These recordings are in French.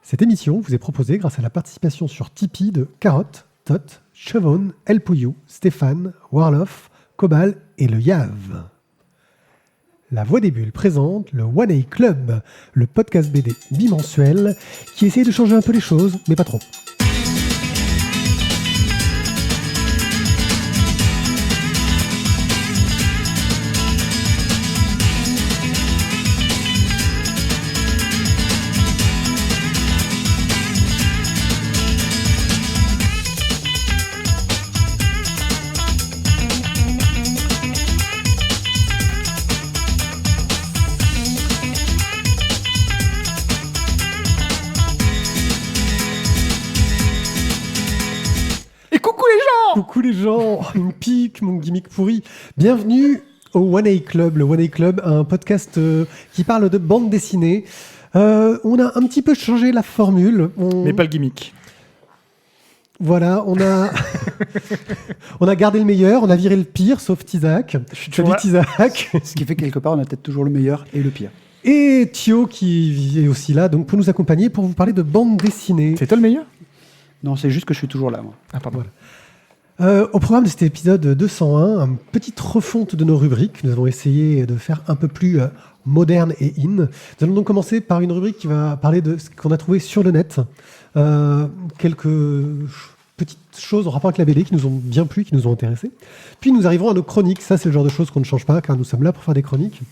Cette émission vous est proposée grâce à la participation sur Tipeee de Carotte, Tot, Chevon, El Pouillou, Stéphane, Warloff, Cobal et le Yave. La Voix des Bulles présente le One A Club, le podcast BD bimensuel qui essaye de changer un peu les choses, mais pas trop. Coucou les gens, une pique, mon gimmick pourri. Bienvenue au One A Club. Le One A Club, un podcast qui parle de bande dessinée. On a un petit peu changé la formule. Mais pas le gimmick. Voilà, on a gardé le meilleur, on a viré le pire, sauf Tizak. Salut Tizak. Ce qui fait que quelque part, on a peut-être toujours le meilleur et le pire. Et Thio qui est aussi là, donc pour nous accompagner, pour vous parler de bande dessinée. C'est toi le meilleur ? Non, c'est juste que je suis toujours là, moi. Ah, pardon. Voilà. Au programme de cet épisode 201, une petite refonte de nos rubriques. Nous allons essayer de faire un peu plus moderne et in. Nous allons donc commencer par une rubrique qui va parler de ce qu'on a trouvé sur le net. Quelques petites choses en rapport avec la BD qui nous ont bien plu, qui nous ont intéressés. Puis nous arriverons à nos chroniques. Ça, c'est le genre de choses qu'on ne change pas, car nous sommes là pour faire des chroniques.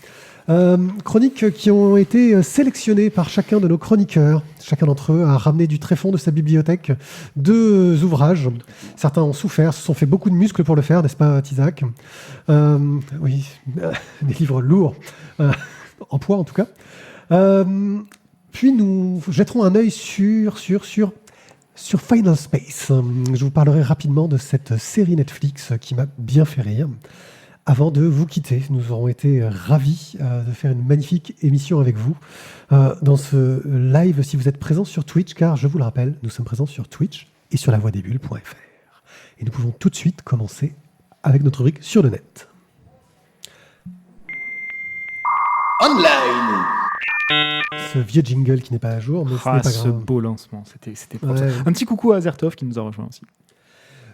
Chroniques qui ont été sélectionnées par chacun de nos chroniqueurs. Chacun d'entre eux a ramené du tréfonds de sa bibliothèque 2 ouvrages. Certains ont souffert, se sont fait beaucoup de muscles pour le faire, n'est-ce pas, Tizak ? Oui, des livres lourds, en poids en tout cas. Puis nous jetterons un œil sur Final Space. Je vous parlerai rapidement de cette série Netflix qui m'a bien fait rire. Avant de vous quitter, nous aurons été ravis de faire une magnifique émission avec vous dans ce live si vous êtes présents sur Twitch, car je vous le rappelle, nous sommes présents sur Twitch et sur lavoidesbulles.fr. Et nous pouvons tout de suite commencer avec notre rubrique sur le net. Online. Ce vieux jingle qui n'est pas à jour, mais ce n'est pas ce grave. beau lancement, c'était propre. Ouais. Un petit coucou à Azertov qui nous a rejoint aussi.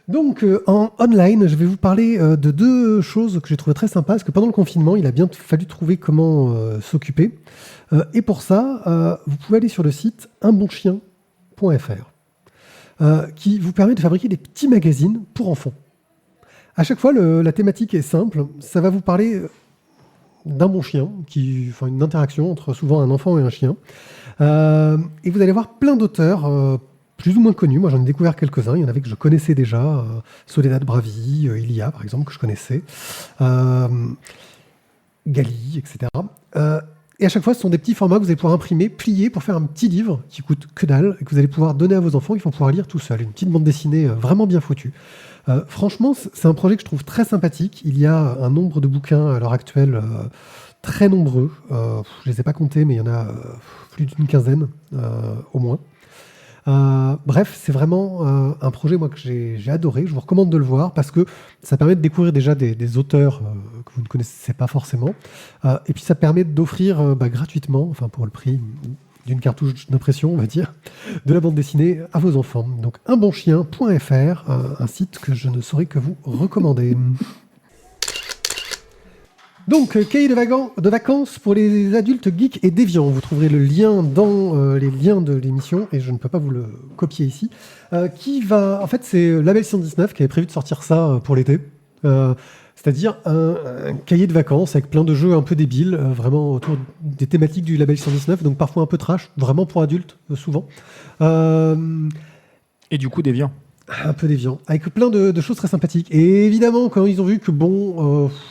Donc, en online, je vais vous parler de 2 choses que j'ai trouvées très sympas, parce que pendant le confinement, il a bien fallu trouver comment s'occuper. Et pour ça, vous pouvez aller sur le site unbonchien.fr, qui vous permet de fabriquer des petits magazines pour enfants. À chaque fois, la thématique est simple. Ça va vous parler d'un bon chien, une interaction entre souvent un enfant et un chien. Et vous allez voir plein d'auteurs plus ou moins connus. Moi, j'en ai découvert quelques-uns. Il y en avait que je connaissais déjà. Soledad Bravi, Ilia, par exemple, que je connaissais. Gali, etc. Et à chaque fois, ce sont des petits formats que vous allez pouvoir imprimer, plier pour faire un petit livre qui coûte que dalle et que vous allez pouvoir donner à vos enfants. Ils vont pouvoir lire tout seuls. Une petite bande dessinée vraiment bien foutue. Franchement, c'est un projet que je trouve très sympathique. Il y a un nombre de bouquins à l'heure actuelle très nombreux. Je ne les ai pas comptés, mais il y en a plus d'une quinzaine au moins. Bref, c'est vraiment un projet moi, que j'ai adoré. Je vous recommande de le voir parce que ça permet de découvrir déjà des auteurs que vous ne connaissez pas forcément. Et puis ça permet d'offrir gratuitement, enfin pour le prix d'une cartouche d'impression, on va dire, de la bande dessinée à vos enfants. Donc unbonchien.fr, un site que je ne saurais que vous recommander. Donc, cahier de vacances pour les adultes geeks et déviants. Vous trouverez le lien dans les liens de l'émission, et je ne peux pas vous le copier ici. En fait, c'est Label 119 qui avait prévu de sortir ça pour l'été. C'est-à-dire un cahier de vacances avec plein de jeux un peu débiles, vraiment autour des thématiques du Label 119, donc parfois un peu trash, vraiment pour adultes, souvent. Et du coup, déviant. Un peu déviant, avec plein de choses très sympathiques. Et évidemment, quand ils ont vu que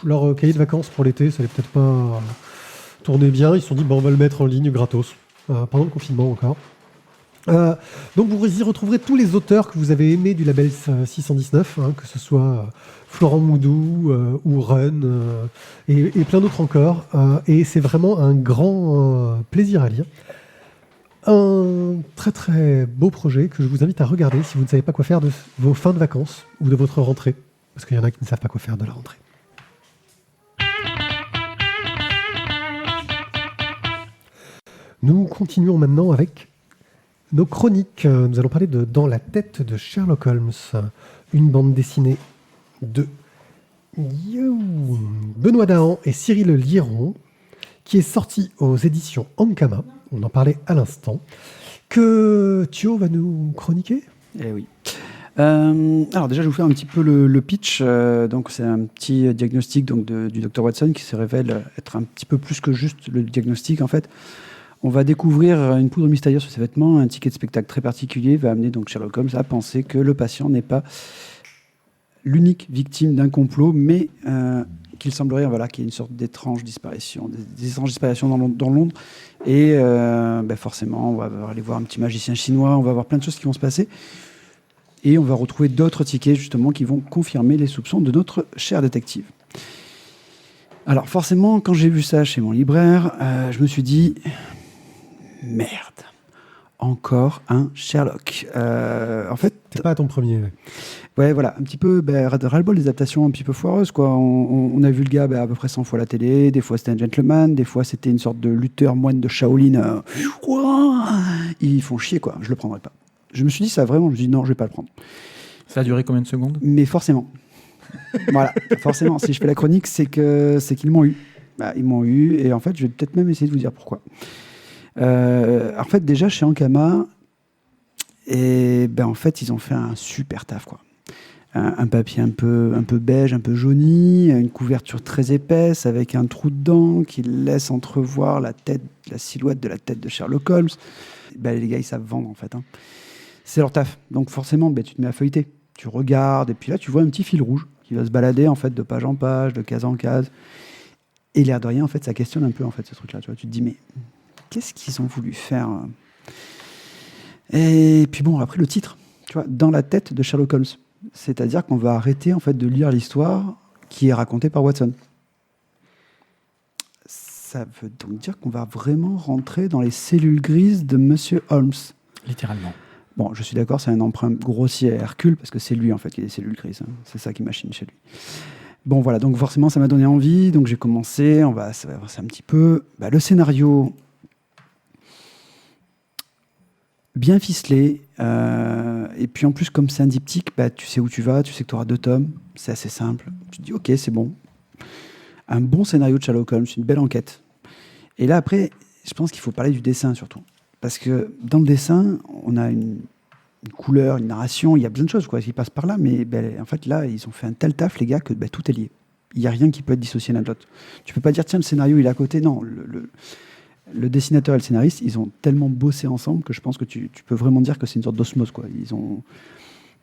leur cahier de vacances pour l'été, ça allait peut-être pas tourner bien, ils se sont dit, on va le mettre en ligne gratos, pendant le confinement encore. Donc vous y retrouverez tous les auteurs que vous avez aimés du label 619, que ce soit Florent Moudou ou Run et plein d'autres encore. Et c'est vraiment un grand plaisir à lire. Un très très beau projet que je vous invite à regarder si vous ne savez pas quoi faire de vos fins de vacances ou de votre rentrée, parce qu'il y en a qui ne savent pas quoi faire de la rentrée. Nous continuons maintenant avec nos chroniques. Nous allons parler de Dans la tête de Sherlock Holmes, une bande dessinée de Benoît Dahan et Cyril Liron, qui est sortie aux éditions Ankama. On en parlait à l'instant. Que Thio va nous chroniquer ? Eh oui. Alors déjà, je vais vous faire un petit peu le pitch. Donc, c'est un petit diagnostic du Dr Watson qui se révèle être un petit peu plus que juste le diagnostic, en fait. On va découvrir une poudre mystérieuse sur ses vêtements. Un ticket de spectacle très particulier va amener donc Sherlock Holmes à penser que le patient n'est pas l'unique victime d'un complot, mais qu'il semblerait qu'il y ait une sorte d'étrange disparition, des étranges disparitions dans Londres. Et forcément, on va aller voir un petit magicien chinois, on va voir plein de choses qui vont se passer. Et on va retrouver d'autres tickets, justement, qui vont confirmer les soupçons de notre cher détective. Alors, forcément, quand j'ai vu ça chez mon libraire, je me suis dit... Merde, encore un Sherlock. En fait, c'est pas ton premier. Ouais, voilà, un petit peu ras-le-bol des adaptations un petit peu foireuses, quoi. On a vu le gars à peu près 100 fois à la télé. Des fois, c'était un gentleman. Des fois, c'était une sorte de lutteur moine de Shaolin. Ils font chier, quoi. Je le prendrai pas. Je me suis dit ça vraiment. Je me suis dit non, je vais pas le prendre. Ça a duré combien de secondes ? Mais forcément. Voilà, forcément. Si je fais la chronique, c'est qu'ils m'ont eu. Ils m'ont eu. Et en fait, je vais peut-être même essayer de vous dire pourquoi. En fait, déjà chez Ankama, en fait, ils ont fait un super taf, quoi. Un papier un peu beige, un peu jauni, une couverture très épaisse avec un trou dedans qui laisse entrevoir la silhouette de la tête de Sherlock Holmes. Les gars, ils savent vendre, en fait. C'est leur taf. Donc forcément, tu te mets à feuilleter. Tu regardes, et puis là, tu vois un petit fil rouge qui va se balader, en fait, de page en page, de case en case. Et l'air de rien, en fait, ça questionne un peu, en fait, ce truc-là. Tu vois, tu te dis, mais... qu'est-ce qu'ils ont voulu faire ? Et puis bon, après le titre, tu vois, Dans la tête de Sherlock Holmes. C'est-à-dire qu'on va arrêter en fait de lire l'histoire qui est racontée par Watson. Ça veut donc dire qu'on va vraiment rentrer dans les cellules grises de Monsieur Holmes. Littéralement. Bon, je suis d'accord, c'est un emprunt grossier à Hercule, parce que c'est lui en fait qui a des cellules grises. C'est ça qui machine chez lui. Bon voilà, donc forcément ça m'a donné envie, donc j'ai commencé, on va avancer un petit peu. Le scénario... bien ficelé, et puis en plus comme c'est un diptyque, tu sais où tu vas, tu sais que tu auras 2 tomes, c'est assez simple, tu te dis ok, c'est bon, un bon scénario de Sherlock Holmes, une belle enquête. Et là après, je pense qu'il faut parler du dessin surtout, parce que dans le dessin on a une couleur, une narration, il y a plein de choses qui passent par là, mais en fait là ils ont fait un tel taf les gars que tout est lié, il n'y a rien qui peut être dissocié l'un de l'autre. Tu peux pas dire tiens le scénario il est à côté, non, le dessinateur et le scénariste, ils ont tellement bossé ensemble que je pense que tu peux vraiment dire que c'est une sorte d'osmose, quoi.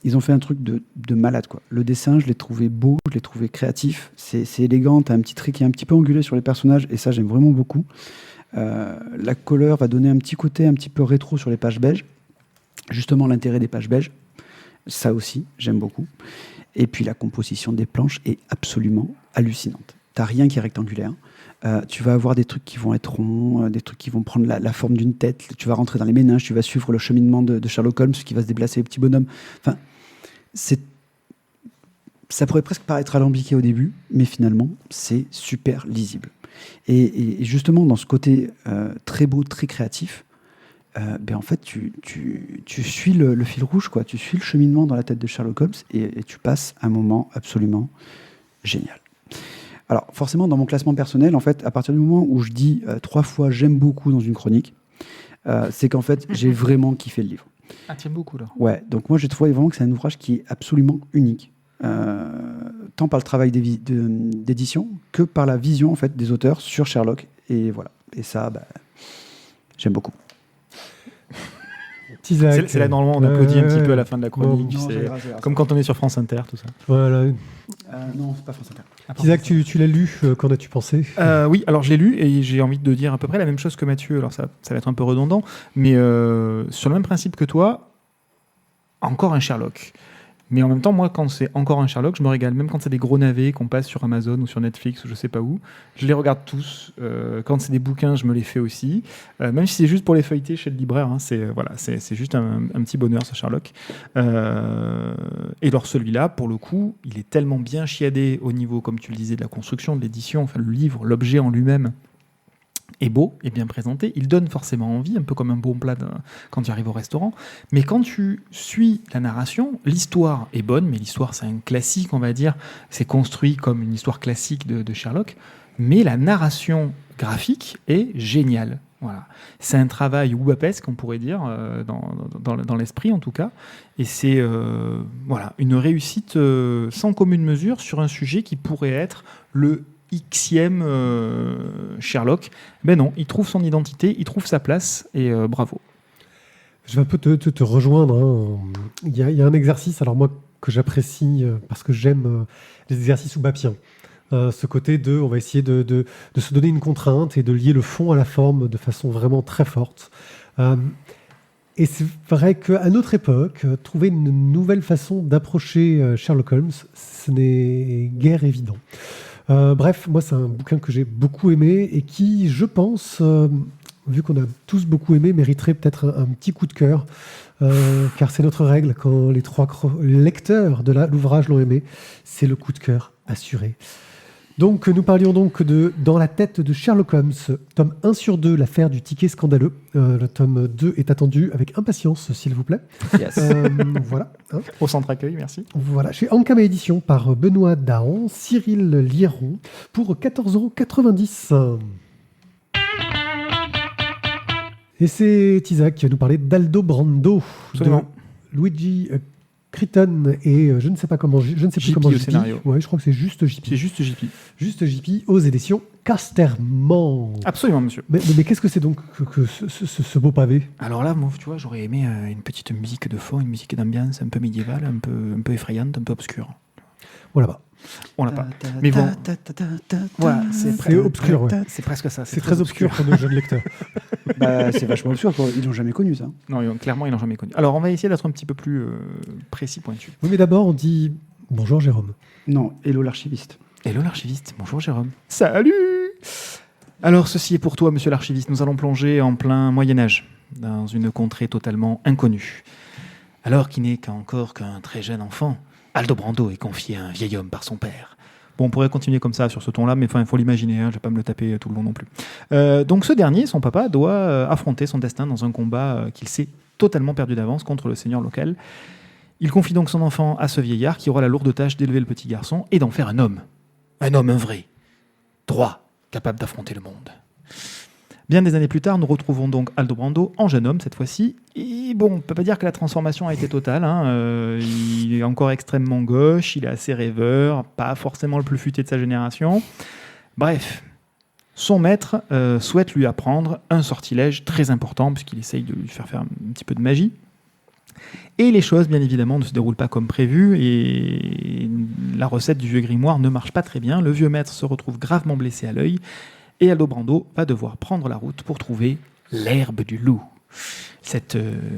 Ils ont fait un truc de malade, quoi. Le dessin, je l'ai trouvé beau, je l'ai trouvé créatif. C'est élégant, t'as un petit trait qui est un petit peu angulé sur les personnages, et ça, j'aime vraiment beaucoup. La couleur va donner un petit côté un petit peu rétro sur les pages beiges. Justement, l'intérêt des pages beiges, ça aussi, j'aime beaucoup. Et puis, la composition des planches est absolument hallucinante. T'as rien qui est rectangulaire. Tu vas avoir des trucs qui vont être ronds, des trucs qui vont prendre la forme d'une tête. Tu vas rentrer dans les méninges, tu vas suivre le cheminement de Sherlock Holmes qui va se déplacer les petits bonhommes. Enfin, ça pourrait presque paraître alambiqué au début, mais finalement, c'est super lisible. Et justement, dans ce côté très beau, très créatif, en fait, tu suis le fil rouge, quoi. Tu suis le cheminement dans la tête de Sherlock Holmes et tu passes un moment absolument génial. Alors, forcément, dans mon classement personnel, en fait, à partir du moment où je dis 3 fois « j'aime beaucoup » dans une chronique, c'est qu'en fait, j'ai vraiment kiffé le livre. Ah, tu aimes beaucoup, là. Ouais, donc moi, j'ai trouvé vraiment que c'est un ouvrage qui est absolument unique. Tant par le travail d'édition que par la vision, en fait, des auteurs sur Sherlock. Et voilà. Et ça, j'aime beaucoup. Isaac, c'est là, normalement, on applaudit un petit peu à la fin de la chronique. Non, c'est ça ira. comme quand on est sur France Inter, tout ça. Voilà. Non, c'est pas France Inter. Isaac, tu l'as lu, qu'en as-tu pensé ? Oui, alors je l'ai lu et j'ai envie de dire à peu près la même chose que Mathieu. Alors ça va être un peu redondant, mais sur le même principe que toi, encore un Sherlock. Mais en même temps, moi, quand c'est encore un Sherlock, je me régale. Même quand c'est des gros navets qu'on passe sur Amazon ou sur Netflix ou je sais pas où, je les regarde tous. Quand c'est des bouquins, je me les fais aussi. Même si c'est juste pour les feuilleter chez le libraire, c'est juste un petit bonheur, ce Sherlock. Et alors celui-là, pour le coup, il est tellement bien chiadé au niveau, comme tu le disais, de la construction, de l'édition, enfin le livre, l'objet en lui-même. est beau, est bien présenté, il donne forcément envie, un peu comme un bon plat quand tu arrives au restaurant. Mais quand tu suis la narration, l'histoire est bonne, mais l'histoire c'est un classique, on va dire. C'est construit comme une histoire classique de Sherlock, mais la narration graphique est géniale. Voilà. C'est un travail oubapesque, on pourrait dire, dans l'esprit en tout cas. Et c'est voilà, une réussite sans commune mesure sur un sujet qui pourrait être le Xème Sherlock. Ben non, il trouve son identité, il trouve sa place, et bravo. Je vais un peu te rejoindre. Hein. Il y a un exercice, alors moi, que j'apprécie parce que j'aime les exercices oubapiens. Ce côté de, on va essayer de se donner une contrainte et de lier le fond à la forme de façon vraiment très forte. Et c'est vrai qu'à notre époque, trouver une nouvelle façon d'approcher Sherlock Holmes, ce n'est guère évident. Bref, moi, c'est un bouquin que j'ai beaucoup aimé et qui, je pense, vu qu'on a tous beaucoup aimé, mériterait peut-être un petit coup de cœur, car c'est notre règle, quand les 3 lecteurs de l'ouvrage l'ont aimé, c'est le coup de cœur assuré. Donc, nous parlions donc de Dans la tête de Sherlock Holmes, tome 1 sur 2, l'affaire du ticket scandaleux. Le tome 2 est attendu avec impatience, s'il vous plaît. Yes. Voilà. Hein. Au centre accueil, merci. Voilà, chez Ankama Édition par Benoît Dahan, Cyril Lieron, pour 14,90 €. Et c'est Isaac qui va nous parler d'Aldo Brando, Absolument. de Luigi Critton et je ne sais pas comment, je ne sais plus JP comment au JP. scénario. Ouais, je crois que c'est juste JP. C'est juste JP. Juste JP aux éditions Casterman. Absolument, monsieur. Mais qu'est-ce que c'est donc que ce beau pavé? Alors là, moi, tu vois, j'aurais aimé une petite musique de fond, une musique d'ambiance un peu médiévale, un peu effrayante, un peu obscure. Voilà. On l'a pas. Mais bon, voilà, C'est obscur, ouais. c'est presque ça. C'est très obscur pour nos jeunes lecteurs. Bah, c'est vachement obscur, quoi. Ils l'ont jamais connu, ça. Non, clairement, ils l'ont jamais connu. Alors, on va essayer d'être un petit peu plus précis, pointu. Oui, mais d'abord, on dit bonjour Jérôme. Non, Hello l'archiviste. Hello l'archiviste, bonjour Jérôme. Salut. Alors, ceci est pour toi, monsieur l'archiviste. Nous allons plonger en plein Moyen-Âge, dans une contrée totalement inconnue. Alors qu'il n'est qu'encore qu'un très jeune enfant, Aldo Brando est confié à un vieil homme par son père. Bon, on pourrait continuer comme ça sur ce ton-là, mais il faut l'imaginer, hein, je ne vais pas me le taper tout le long non plus. Donc ce dernier, son papa, doit affronter son destin dans un combat qu'il sait totalement perdu d'avance contre le seigneur local. Il confie donc son enfant à ce vieillard qui aura la lourde tâche d'élever le petit garçon et d'en faire un homme. Un homme, un vrai. Droit, capable d'affronter le monde. Bien des années plus tard, nous retrouvons donc Aldo Brando en jeune homme cette fois-ci. Et bon, on ne peut pas dire que la transformation a été totale. Hein. Il est encore extrêmement gauche, il est assez rêveur, pas forcément le plus futé de sa génération. Bref, son maître souhaite lui apprendre un sortilège très important, puisqu'il essaye de lui faire un petit peu de magie. Et les choses, bien évidemment, ne se déroulent pas comme prévu, et la recette du vieux grimoire ne marche pas très bien. Le vieux maître se retrouve gravement blessé à l'œil, et Aldo Brando va devoir prendre la route pour trouver l'herbe du loup. Ce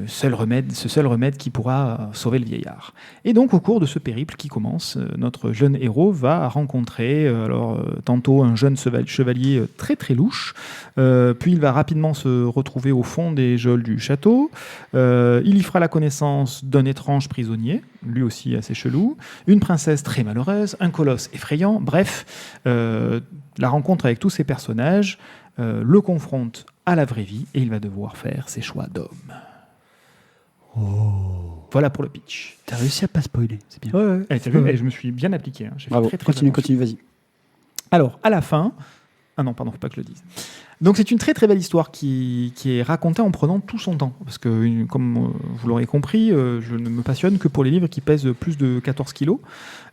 seul remède qui pourra sauver le vieillard. Et donc, au cours de ce périple qui commence, notre jeune héros va rencontrer tantôt un jeune chevalier très très louche, puis il va rapidement se retrouver au fond des geôles du château. Il y fera la connaissance d'un étrange prisonnier, lui aussi assez chelou, une princesse très malheureuse, un colosse effrayant. Bref, la rencontre avec tous ces personnages le confronte à la vraie vie et il va devoir faire ses choix d'homme. Oh. Voilà pour le pitch. T'as réussi à pas spoiler, c'est bien. Ouais, Eh, t'as vu, je me suis bien appliqué. Hein. J'ai fait Bravo, très, très continue, attention. vas-y. Alors, à la fin... Ah non, pardon, faut pas que je le dise. Donc c'est une très très belle histoire qui est racontée en prenant tout son temps. Parce que, comme vous l'aurez compris, je ne me passionne que pour les livres qui pèsent plus de 14 kilos.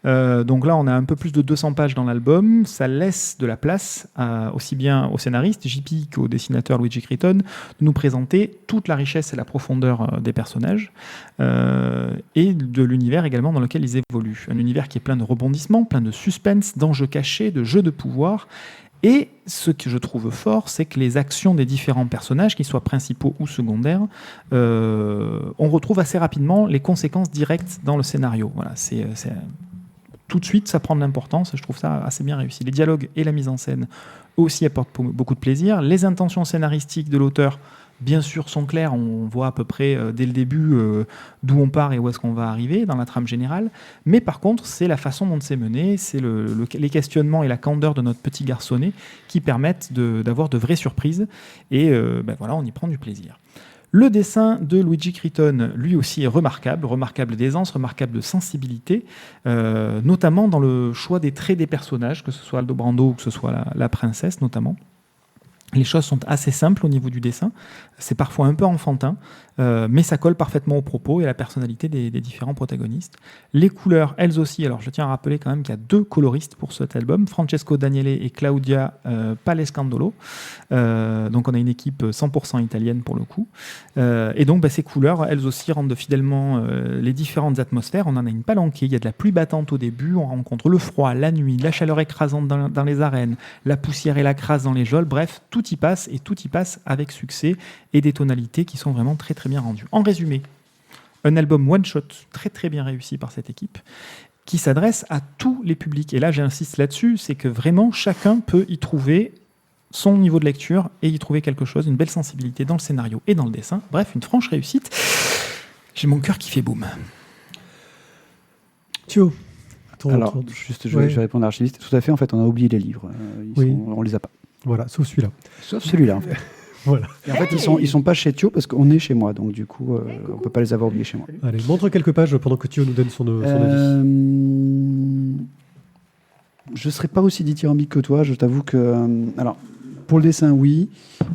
Donc là, on a un peu plus de 200 pages dans l'album. Ça laisse de la place aussi bien au scénariste JP qu'au dessinateur Luigi Critton de nous présenter toute la richesse et la profondeur des personnages et de l'univers également dans lequel ils évoluent. Un univers qui est plein de rebondissements, plein de suspense, d'enjeux cachés, de jeux de pouvoir. Et ce que je trouve fort, c'est que les actions des différents personnages, qu'ils soient principaux ou secondaires, on retrouve assez rapidement les conséquences directes dans le scénario. Voilà, tout de suite, ça prend de l'importance. Je trouve ça assez bien réussi. Les dialogues et la mise en scène aussi apportent beaucoup de plaisir. Les intentions scénaristiques de l'auteur bien sûr, sont claires. On voit à peu près dès le début d'où on part et où est-ce qu'on va arriver dans la trame générale. Mais par contre, c'est la façon dont c'est mené, c'est les questionnements et la candeur de notre petit garçonnet qui permettent d'avoir de vraies surprises. Et voilà, on y prend du plaisir. Le dessin de Luigi Criton, lui aussi, est remarquable d'aisance, remarquable de sensibilité, notamment dans le choix des traits des personnages, que ce soit Aldobrando ou que ce soit la princesse notamment. Les choses sont assez simples au niveau du dessin, c'est parfois un peu enfantin, mais ça colle parfaitement au propos et à la personnalité des différents protagonistes. Les couleurs, elles aussi, alors je tiens à rappeler quand même qu'il y a 2 coloristes pour cet album, Francesco Daniele et Claudia Palescandolo. Donc on a une équipe 100% italienne pour le coup. Et donc ces couleurs, elles aussi rendent fidèlement les différentes atmosphères. On en a une palanquée, il y a de la pluie battante au début, on rencontre le froid, la nuit, la chaleur écrasante dans les arènes, la poussière et la crasse dans les geôles, bref, tout y passe et tout y passe avec succès et des tonalités qui sont vraiment très très bien rendues. En résumé, un album one-shot très très bien réussi par cette équipe qui s'adresse à tous les publics. Et là, j'insiste là-dessus, c'est que vraiment chacun peut y trouver son niveau de lecture et y trouver quelque chose, une belle sensibilité dans le scénario et dans le dessin. Bref, une franche réussite. J'ai mon cœur qui fait boum. Thio. Alors, juste, je vais répondre à l'archiviste. Tout à fait, en fait, on a oublié les livres. On les a pas. Voilà, sauf celui-là. Sauf celui-là, en fait. Voilà. Et en fait, ils sont pas chez Thio parce qu'on est chez moi, donc du coup, on peut pas les avoir oubliés chez moi. Allez, montre quelques pages pendant que Thio nous donne son avis. Je serais pas aussi dithyrambique que toi. Je t'avoue que, alors, pour le dessin, oui.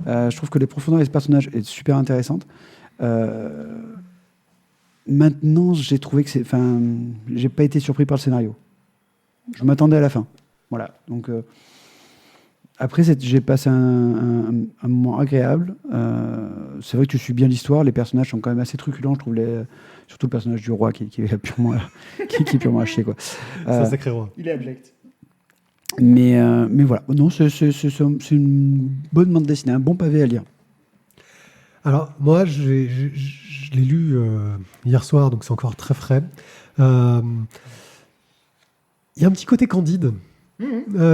Je trouve que les profondeurs des personnages est super intéressante. Maintenant, j'ai trouvé que j'ai pas été surpris par le scénario. Je m'attendais à la fin. Voilà. Donc après, j'ai passé un moment agréable. C'est vrai que tu suis bien l'histoire. Les personnages sont quand même assez truculents. Je trouve surtout le personnage du roi qui est purement qui est purement à chier, quoi. C'est un sacré roi. Il est abject. Mais voilà. Non, c'est une bonne bande dessinée, un bon pavé à lire. Alors, moi, je l'ai lu hier soir, donc c'est encore très frais. Il y a un petit côté Candide,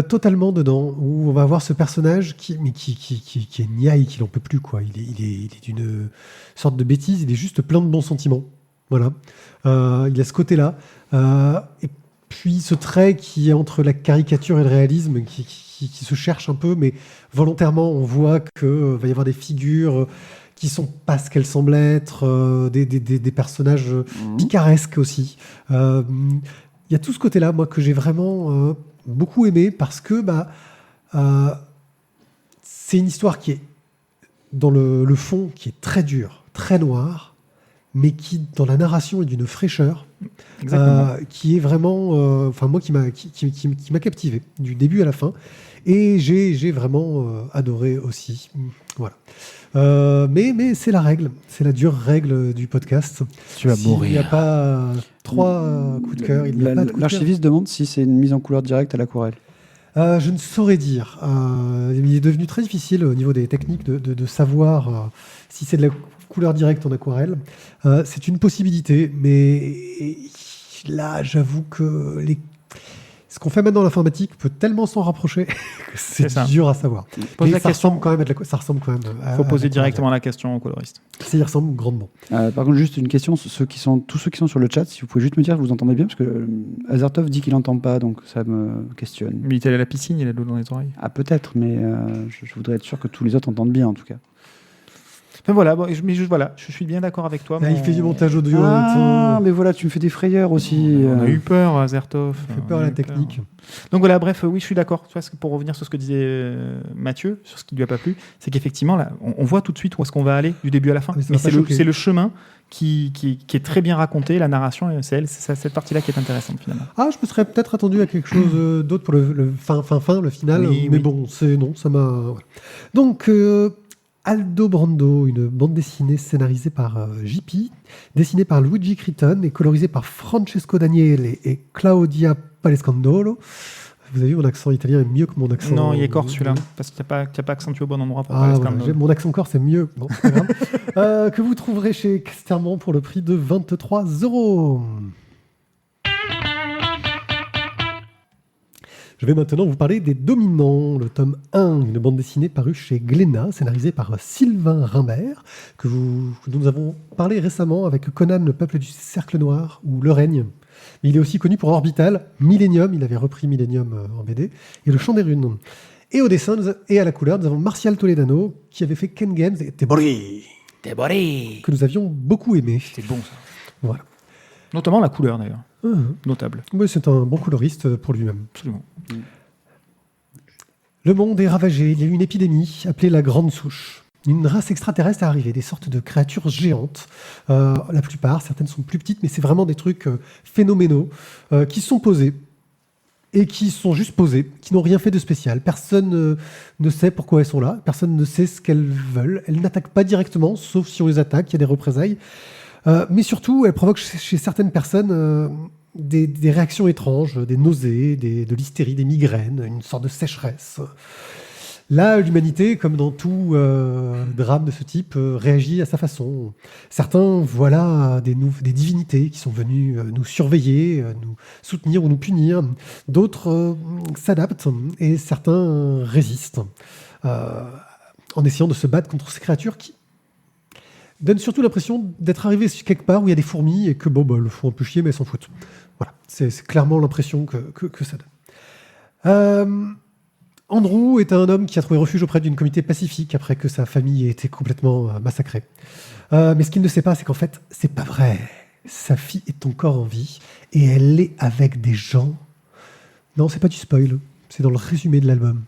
totalement dedans, où on va voir ce personnage qui est niaille, qui n'en peut plus, quoi. Il est d'une sorte de bêtise, il est juste plein de bons sentiments. Voilà. Il y a ce côté-là. Et puis ce trait qui est entre la caricature et le réalisme, qui se cherche un peu, mais volontairement, on voit qu'il va y avoir des figures qui sont pas ce qu'elles semblent être, des personnages picaresques aussi. Il y a tout ce côté-là, moi, que j'ai vraiment beaucoup aimé, parce que c'est une histoire qui est, dans le fond, qui est très dure, très noire, mais qui, dans la narration, est d'une fraîcheur, qui est vraiment... moi, qui m'a captivé, du début à la fin. Et j'ai vraiment adoré aussi. Voilà. Mais c'est la règle, c'est la dure règle du podcast. Tu vas mourir. Il n'y a pas 3 coups de cœur. L'archiviste demande si c'est une mise en couleur directe à l'aquarelle. Je ne saurais dire. Il est devenu très difficile au niveau des techniques de savoir si c'est de la couleur directe en aquarelle. C'est une possibilité, mais là, j'avoue que ce qu'on fait maintenant en informatique peut tellement s'en rapprocher que c'est dur à savoir. Mais ça ressemble quand même à Il faut poser directement la question au coloriste. Ça y ressemble grandement. Par contre, juste une question, tous ceux qui sont sur le chat, si vous pouvez juste me dire que vous entendez bien, parce que Azertov dit qu'il n'entend pas, donc ça me questionne. Mais il est allé à la piscine, il a de l'eau dans les oreilles. Ah, peut-être, mais je voudrais être sûr que tous les autres entendent bien, en tout cas. Enfin, voilà, je suis bien d'accord avec toi. Là, il fait du montage audio. Mais voilà, tu me fais des frayeurs aussi. On a eu peur, Azertov. Il fait peur à la technique. Donc voilà, bref, oui, je suis d'accord. Tu vois, pour revenir sur ce que disait Mathieu, sur ce qui lui a pas plu, c'est qu'effectivement, là, on voit tout de suite où est-ce qu'on va aller du début à la fin. Mais c'est le chemin qui est très bien raconté, la narration, c'est cette partie-là qui est intéressante finalement. Ah, je me serais peut-être attendu à quelque chose d'autre pour le final. Oui, mais bon, non, ça m'a... Voilà. Donc... Aldobrando, une bande dessinée scénarisée par JP, dessinée par Luigi Criton et colorisée par Francesco Daniele et Claudia Palescandolo. Vous avez vu, mon accent italien est mieux que mon accent... Non, il est corse celui-là, parce que tu n'as pas accentué au bon endroit pour Palescandolo. Voilà, mon accent corse est mieux, bon, c'est pas grave. Que vous trouverez chez Casterman pour le prix de 23 €. Je vais maintenant vous parler des Dominants, le tome 1, une bande dessinée parue chez Glénat, scénarisée par Sylvain Rimbert, que nous avons parlé récemment avec Conan, le peuple du cercle noir, ou Le Règne. Il est aussi connu pour Orbital, Millennium, il avait repris Millennium en BD, et Le Chant des Runes. Et au dessin et à la couleur, nous avons Martial Toledano, qui avait fait Ken Games et Tebori, que nous avions beaucoup aimé. C'est bon ça. Voilà. Notamment la couleur d'ailleurs. Notable. Oui, c'est un bon coloriste pour lui-même. Absolument. Le monde est ravagé, il y a eu une épidémie appelée la Grande Souche. Une race extraterrestre est arrivée, des sortes de créatures géantes. La plupart, certaines sont plus petites, mais c'est vraiment des trucs phénoménaux qui sont posés et qui sont juste posées, qui n'ont rien fait de spécial. Personne ne sait pourquoi elles sont là, personne ne sait ce qu'elles veulent. Elles n'attaquent pas directement, sauf si on les attaque, il y a des représailles. Mais surtout, elles provoquent chez certaines personnes des réactions étranges, des nausées, de l'hystérie, des migraines, une sorte de sécheresse. Là, l'humanité, comme dans tout drame de ce type, réagit à sa façon. Certains voient là des divinités qui sont venues nous surveiller, nous soutenir ou nous punir. D'autres s'adaptent et certains résistent en essayant de se battre contre ces créatures qui donnent surtout l'impression d'être arrivées quelque part où il y a des fourmis et que le font un peu chier mais elles s'en foutent. Voilà, c'est clairement l'impression que ça donne. Andrew est un homme qui a trouvé refuge auprès d'une communauté pacifique après que sa famille ait été complètement massacrée. Mais ce qu'il ne sait pas, c'est qu'en fait, c'est pas vrai. Sa fille est encore en vie et elle est avec des gens. Non, c'est pas du spoil, c'est dans le résumé de l'album.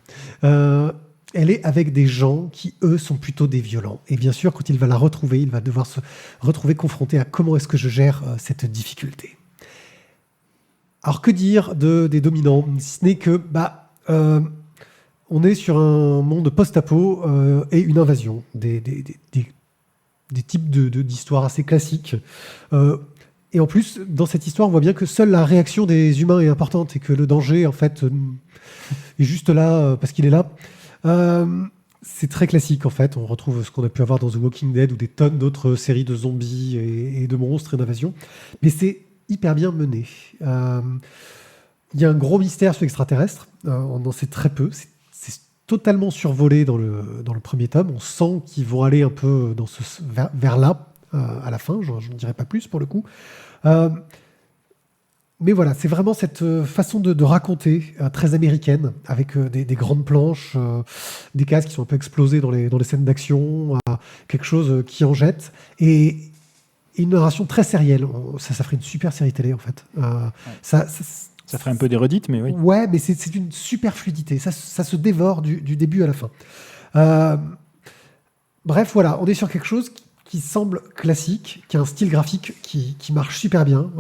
Elle est avec des gens qui, eux, sont plutôt des violents. Et bien sûr, quand il va la retrouver, il va devoir se retrouver confronté à comment est-ce que je gère cette difficulté. Alors, que dire des Dominants ? Si ce n'est que, on est sur un monde post-apo et une invasion, des types d'histoires assez classiques. Et en plus, dans cette histoire, on voit bien que seule la réaction des humains est importante et que le danger, en fait, est juste là parce qu'il est là. C'est très classique, en fait. On retrouve ce qu'on a pu avoir dans The Walking Dead ou des tonnes d'autres séries de zombies et de monstres et d'invasions. Mais c'est hyper bien mené. Il y a un gros mystère sur l'extraterrestre. On en sait très peu. C'est totalement survolé dans le premier tome. On sent qu'ils vont aller un peu vers là à la fin. Je n'en dirai pas plus pour le coup. Mais voilà, c'est vraiment cette façon de raconter très américaine, avec des grandes planches, des cases qui sont un peu explosées dans les scènes d'action, quelque chose qui en jette, et une narration très sérielle. Ça ferait une super série télé, en fait. Ça ferait un peu des redites, mais oui. Ouais, mais c'est une super fluidité. Ça se dévore du début à la fin. Bref, voilà, on est sur quelque chose qui semble classique, qui a un style graphique qui marche super bien.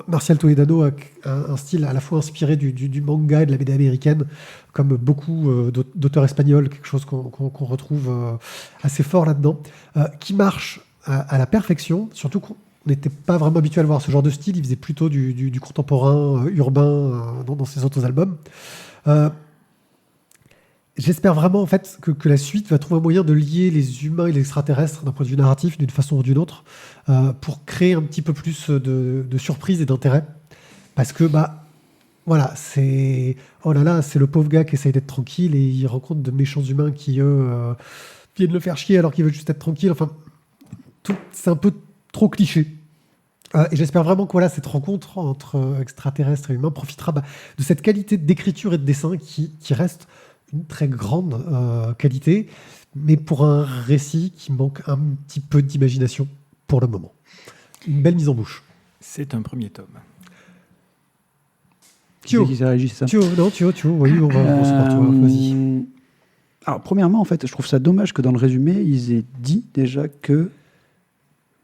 Martial Toledano a un style à la fois inspiré du manga et de la BD américaine, comme beaucoup d'auteurs espagnols, quelque chose qu'on retrouve assez fort là-dedans, qui marche à la perfection, surtout qu'on n'était pas vraiment habitué à le voir ce genre de style. Il faisait plutôt du contemporain urbain dans ses autres albums. J'espère vraiment en fait que la suite va trouver un moyen de lier les humains et les extraterrestres d'un point de vue narratif, d'une façon ou d'une autre, pour créer un petit peu plus de surprise et d'intérêt. Parce que voilà, c'est le pauvre gars qui essaye d'être tranquille et il rencontre de méchants humains qui eux viennent le faire chier alors qu'il veut juste être tranquille. Enfin, c'est un peu trop cliché. Et j'espère vraiment que cette rencontre entre extraterrestres et humains profitera de cette qualité d'écriture et de dessin qui reste une très grande qualité, mais pour un récit qui manque un petit peu d'imagination pour le moment. Une belle mise en bouche. C'est un premier tome. Thio, qui réagit, c'est ça ? Thio, oui, on va commencer par toi, vas-y. Alors, premièrement, en fait, je trouve ça dommage que dans le résumé, ils aient dit déjà que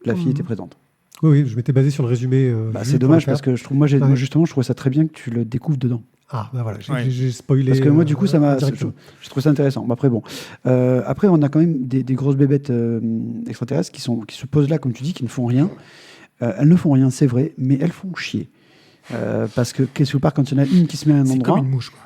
la fille était présente. Oui, je m'étais basé sur le résumé. C'est dommage parce que je trouvais ça très bien que tu le découvres dedans. Ah, voilà, j'ai spoilé. Parce que moi, du coup, je trouve ça intéressant. Après, bon. Après, on a quand même des grosses bébêtes extraterrestres qui se posent là, comme tu dis, qui ne font rien. Elles ne font rien, c'est vrai, mais elles font chier. Parce que, quelque part, quand il y en a une qui se met à un endroit... C'est comme une mouche, quoi.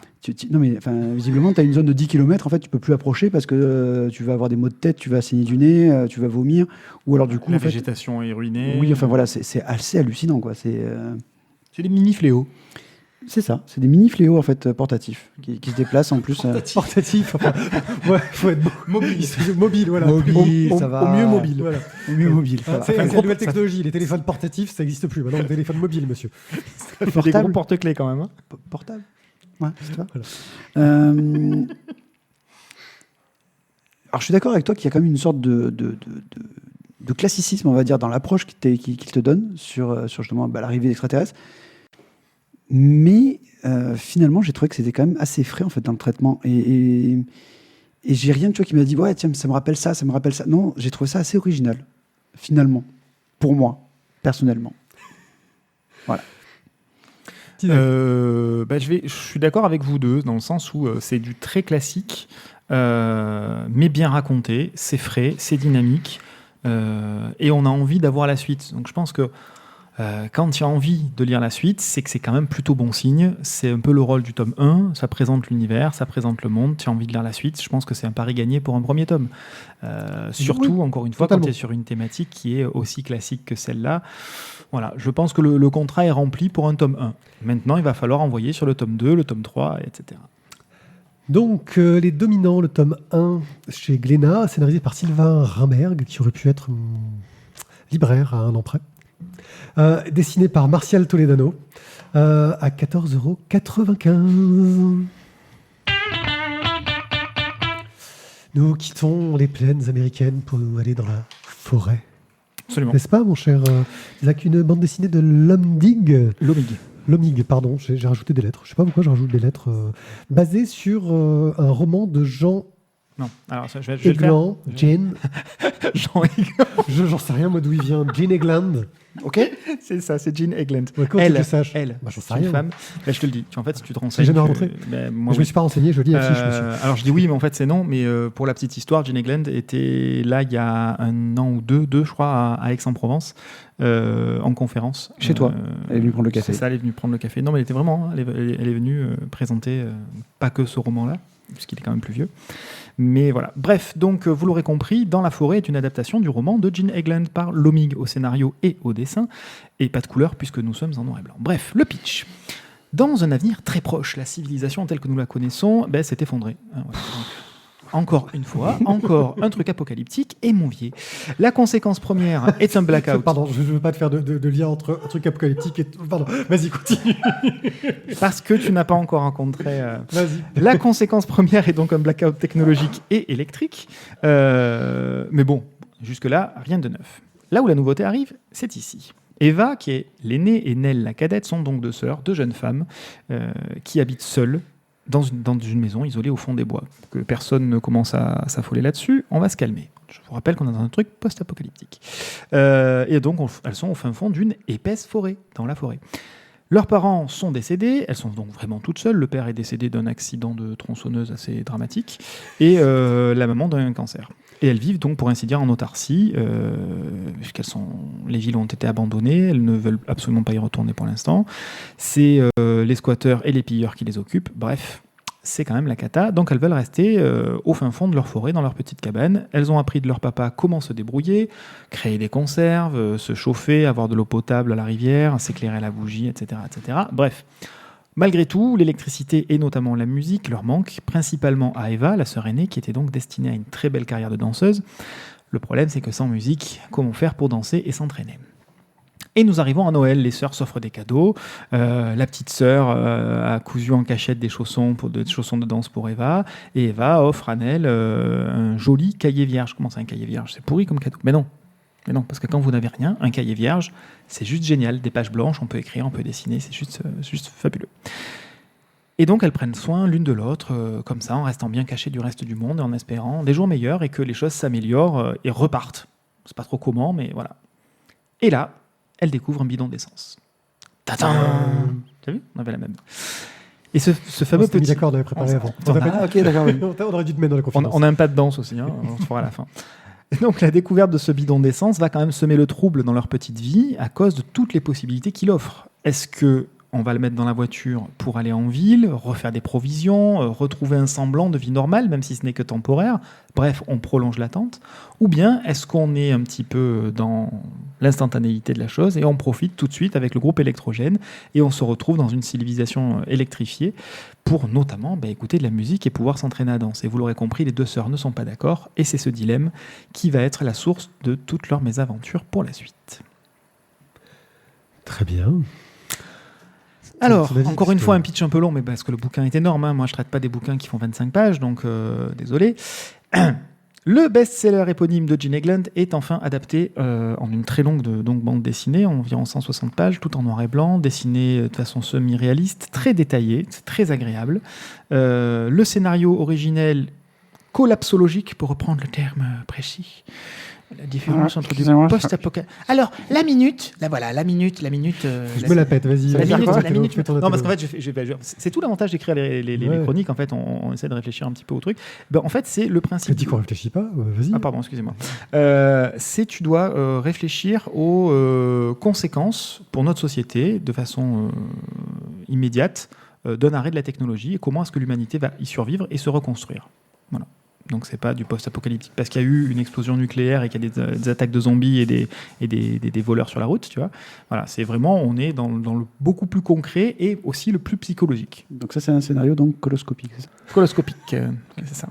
Non, mais visiblement, tu as une zone de 10 km, en fait, tu peux plus approcher parce que tu vas avoir des maux de tête, tu vas saigner du nez, tu vas vomir. Ou alors, du coup. La végétation est ruinée. Oui, enfin voilà, c'est assez hallucinant, quoi. C'est des mini-fléaux. C'est ça, c'est des mini fléaux en fait portatifs qui se déplacent en plus. Portatif, enfin, ouais, faut être mobile. Mobile, voilà. Mobile, au, ça va. au mieux mobile. Voilà. Au mieux mobile. Ah, c'est la nouvelle technologie. Les téléphones portatifs, ça n'existe plus. Maintenant, le téléphone mobile, monsieur. Des gros porte-clés quand même. Hein. Portable. Ouais, c'est ça. Voilà. Alors, je suis d'accord avec toi qu'il y a quand même une sorte de classicisme, on va dire, dans l'approche qu'il te donne sur justement l'arrivée d'extraterrestres. Mais finalement, j'ai trouvé que c'était quand même assez frais en fait dans le traitement. Et j'ai rien qui m'a dit ouais tiens ça me rappelle ça. Non, j'ai trouvé ça assez original finalement pour moi personnellement. Voilà. Je suis d'accord avec vous deux dans le sens où c'est du très classique, mais bien raconté. C'est frais, c'est dynamique, et on a envie d'avoir la suite. Donc je pense que quand tu as envie de lire la suite, c'est que c'est quand même plutôt bon signe. C'est un peu le rôle du tome 1, ça présente l'univers, ça présente le monde, tu as envie de lire la suite. Je pense que c'est un pari gagné pour un premier tome. Surtout, encore une fois, totalement. quand tu es sur une thématique qui est aussi classique que celle-là. Voilà, je pense que le contrat est rempli pour un tome 1. Maintenant, il va falloir envoyer sur le tome 2, le tome 3, etc. Donc, Les Dominants, le tome 1 chez Glénat, scénarisé par Sylvain Rimberg, qui aurait pu être libraire à un an près. Dessiné par Martial Toledano à 14,95 €. Nous quittons les plaines américaines pour nous aller dans la forêt. Absolument. N'est-ce pas, mon cher Isaac, une bande dessinée de Lomdig. Lomig, pardon, j'ai rajouté des lettres. Je ne sais pas pourquoi je rajoute des lettres. Basé sur un roman de Jean Non, alors ça, je vais le faire. Egland. Jane. Jean Egland. J'en sais rien, moi, d'où il vient. Jane Egland. Ok. C'est ça, c'est Jean Egland. Ouais, comment tu le saches Elle, Bah, j'en sais c'est une rien. femme. Là, je te le dis. En fait, si tu te renseignes. jamais rencontré. Moi, Je ne oui. me suis pas renseigné, je lis la fiche, monsieur. Alors, je dis oui, mais en fait, c'est non. Mais pour la petite histoire, Jean Egland était là il y a un an ou deux, je crois, à Aix-en-Provence, en conférence. Chez toi. Elle est venue prendre le café. C'est ça, elle est venue prendre le café. Non, mais elle était vraiment. Elle est venue présenter pas que ce roman-là, puisqu'il est quand même plus vieux. Mais voilà. Bref, donc vous l'aurez compris, Dans la forêt est une adaptation du roman de Jean Egland par Lomig au scénario et au dessin, et pas de couleur puisque nous sommes en noir et blanc. Bref, le pitch. Dans un avenir très proche, la civilisation telle que nous la connaissons s'est effondrée. Donc, encore une fois, encore un truc apocalyptique et Monvier. La conséquence première est un blackout. Pardon, je ne veux pas te faire de lien entre un truc apocalyptique et... Pardon, vas-y, continue. Parce que tu n'as pas encore rencontré... Vas-y. La conséquence première est donc un blackout technologique et électrique. Mais bon, jusque-là, rien de neuf. Là où la nouveauté arrive, c'est ici. Eva, qui est l'aînée, et Nell, la cadette, sont donc deux sœurs, deux jeunes femmes, qui habitent seules dans une maison isolée au fond des bois. Que personne ne commence à s'affoler là-dessus, on va se calmer. Je vous rappelle qu'on est dans un truc post-apocalyptique. Et donc, elles sont au fin fond d'une épaisse forêt, dans la forêt. Leurs parents sont décédés, elles sont donc vraiment toutes seules. Le père est décédé d'un accident de tronçonneuse assez dramatique, et la maman d'un cancer. Et elles vivent donc, pour ainsi dire, en autarcie, les villes ont été abandonnées, elles ne veulent absolument pas y retourner pour l'instant. C'est les squatteurs et les pilleurs qui les occupent. Bref, c'est quand même la cata. Donc elles veulent rester au fin fond de leur forêt, dans leur petite cabane. Elles ont appris de leur papa comment se débrouiller, créer des conserves, se chauffer, avoir de l'eau potable à la rivière, s'éclairer à la bougie, etc., etc. Bref. Malgré tout, l'électricité et notamment la musique leur manquent, principalement à Eva, la sœur aînée, qui était donc destinée à une très belle carrière de danseuse. Le problème, c'est que sans musique, comment faire pour danser et s'entraîner ? Et nous arrivons à Noël, les sœurs s'offrent des cadeaux. La petite sœur a cousu en cachette des chaussons de danse pour Eva, et Eva offre à Nell un joli cahier vierge. Comment c'est un cahier vierge ? C'est pourri comme cadeau. Mais non, parce que quand vous n'avez rien, un cahier vierge, c'est juste génial. Des pages blanches, on peut écrire, on peut dessiner, c'est juste fabuleux. Et donc elles prennent soin l'une de l'autre, comme ça, en restant bien cachées du reste du monde et en espérant des jours meilleurs et que les choses s'améliorent et repartent. Je ne sais pas trop comment, mais voilà. Et là, elles découvrent un bidon d'essence. Tadam ! T'as vu ? On avait la même. Et ce fameux petit... d'accord, on avait préparé avant. Ok, d'accord. Oui. On aurait dû te mettre dans la confidence. On a un pas de danse aussi, on se fera à la fin. Et donc la découverte de ce bidon d'essence va quand même semer le trouble dans leur petite vie à cause de toutes les possibilités qu'il offre. Est-ce que on va le mettre dans la voiture pour aller en ville, refaire des provisions, retrouver un semblant de vie normale, même si ce n'est que temporaire. Bref, on prolonge l'attente. Ou bien, est-ce qu'on est un petit peu dans l'instantanéité de la chose, et on profite tout de suite avec le groupe électrogène, et on se retrouve dans une civilisation électrifiée pour notamment écouter de la musique et pouvoir s'entraîner à danser. Et vous l'aurez compris, les deux sœurs ne sont pas d'accord, et c'est ce dilemme qui va être la source de toutes leurs mésaventures pour la suite. Très bien. Alors, Ton avis, encore parce une que- fois, un pitch un peu long, mais parce que le bouquin est énorme. Moi, je ne traite pas des bouquins qui font 25 pages, donc désolé. Le best-seller éponyme de Gene Egland est enfin adapté en une très longue bande dessinée, environ 160 pages, tout en noir et blanc, dessinée de façon semi-réaliste, très détaillée, c'est très agréable. Le scénario originel collapsologique, pour reprendre le terme précis. La différence entre du post-apocalypse. Alors, la minute. Je me la pète, vas-y. La vas-y, minute, fais-toi- la minute. fais ton Non, parce intello. qu'en fait, c'est tout l'avantage d'écrire les Ouais. chroniques. En fait, on essaie de réfléchir un petit peu au truc. En fait, c'est le Je principe. dis qu'on réfléchit pas, vas-y. Ah, pardon, excusez-moi. Tu dois réfléchir aux conséquences pour notre société de façon immédiate d'un arrêt de la technologie et comment est-ce que l'humanité va y survivre et se reconstruire. Voilà. Donc c'est pas du post-apocalyptique parce qu'il y a eu une explosion nucléaire et qu'il y a des attaques de zombies et des voleurs sur la route, tu vois. Voilà, c'est vraiment, on est dans le beaucoup plus concret et aussi le plus psychologique. Donc ça, c'est un scénario donc coloscopique, c'est ça? Coloscopique, c'est ça.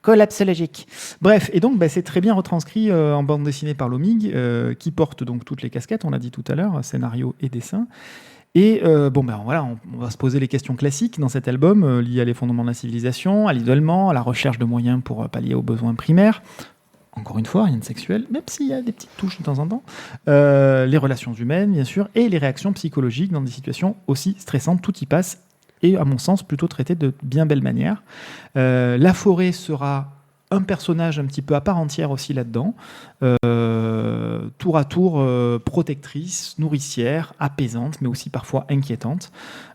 Collapsologique. Bref, et donc c'est très bien retranscrit en bande dessinée par Lomig, qui porte donc toutes les casquettes, on l'a dit tout à l'heure, scénario et dessin. Et voilà, on va se poser les questions classiques dans cet album, liées à les fondements de la civilisation, à l'isolement, à la recherche de moyens pour pallier aux besoins primaires. Encore une fois, rien de sexuel, même s'il y a des petites touches de temps en temps. Les relations humaines, bien sûr, et les réactions psychologiques dans des situations aussi stressantes, tout y passe. Et à mon sens, plutôt traité de bien belle manière. La forêt sera un personnage un petit peu à part entière aussi là-dedans, tour à tour protectrice, nourricière, apaisante, mais aussi parfois inquiétante.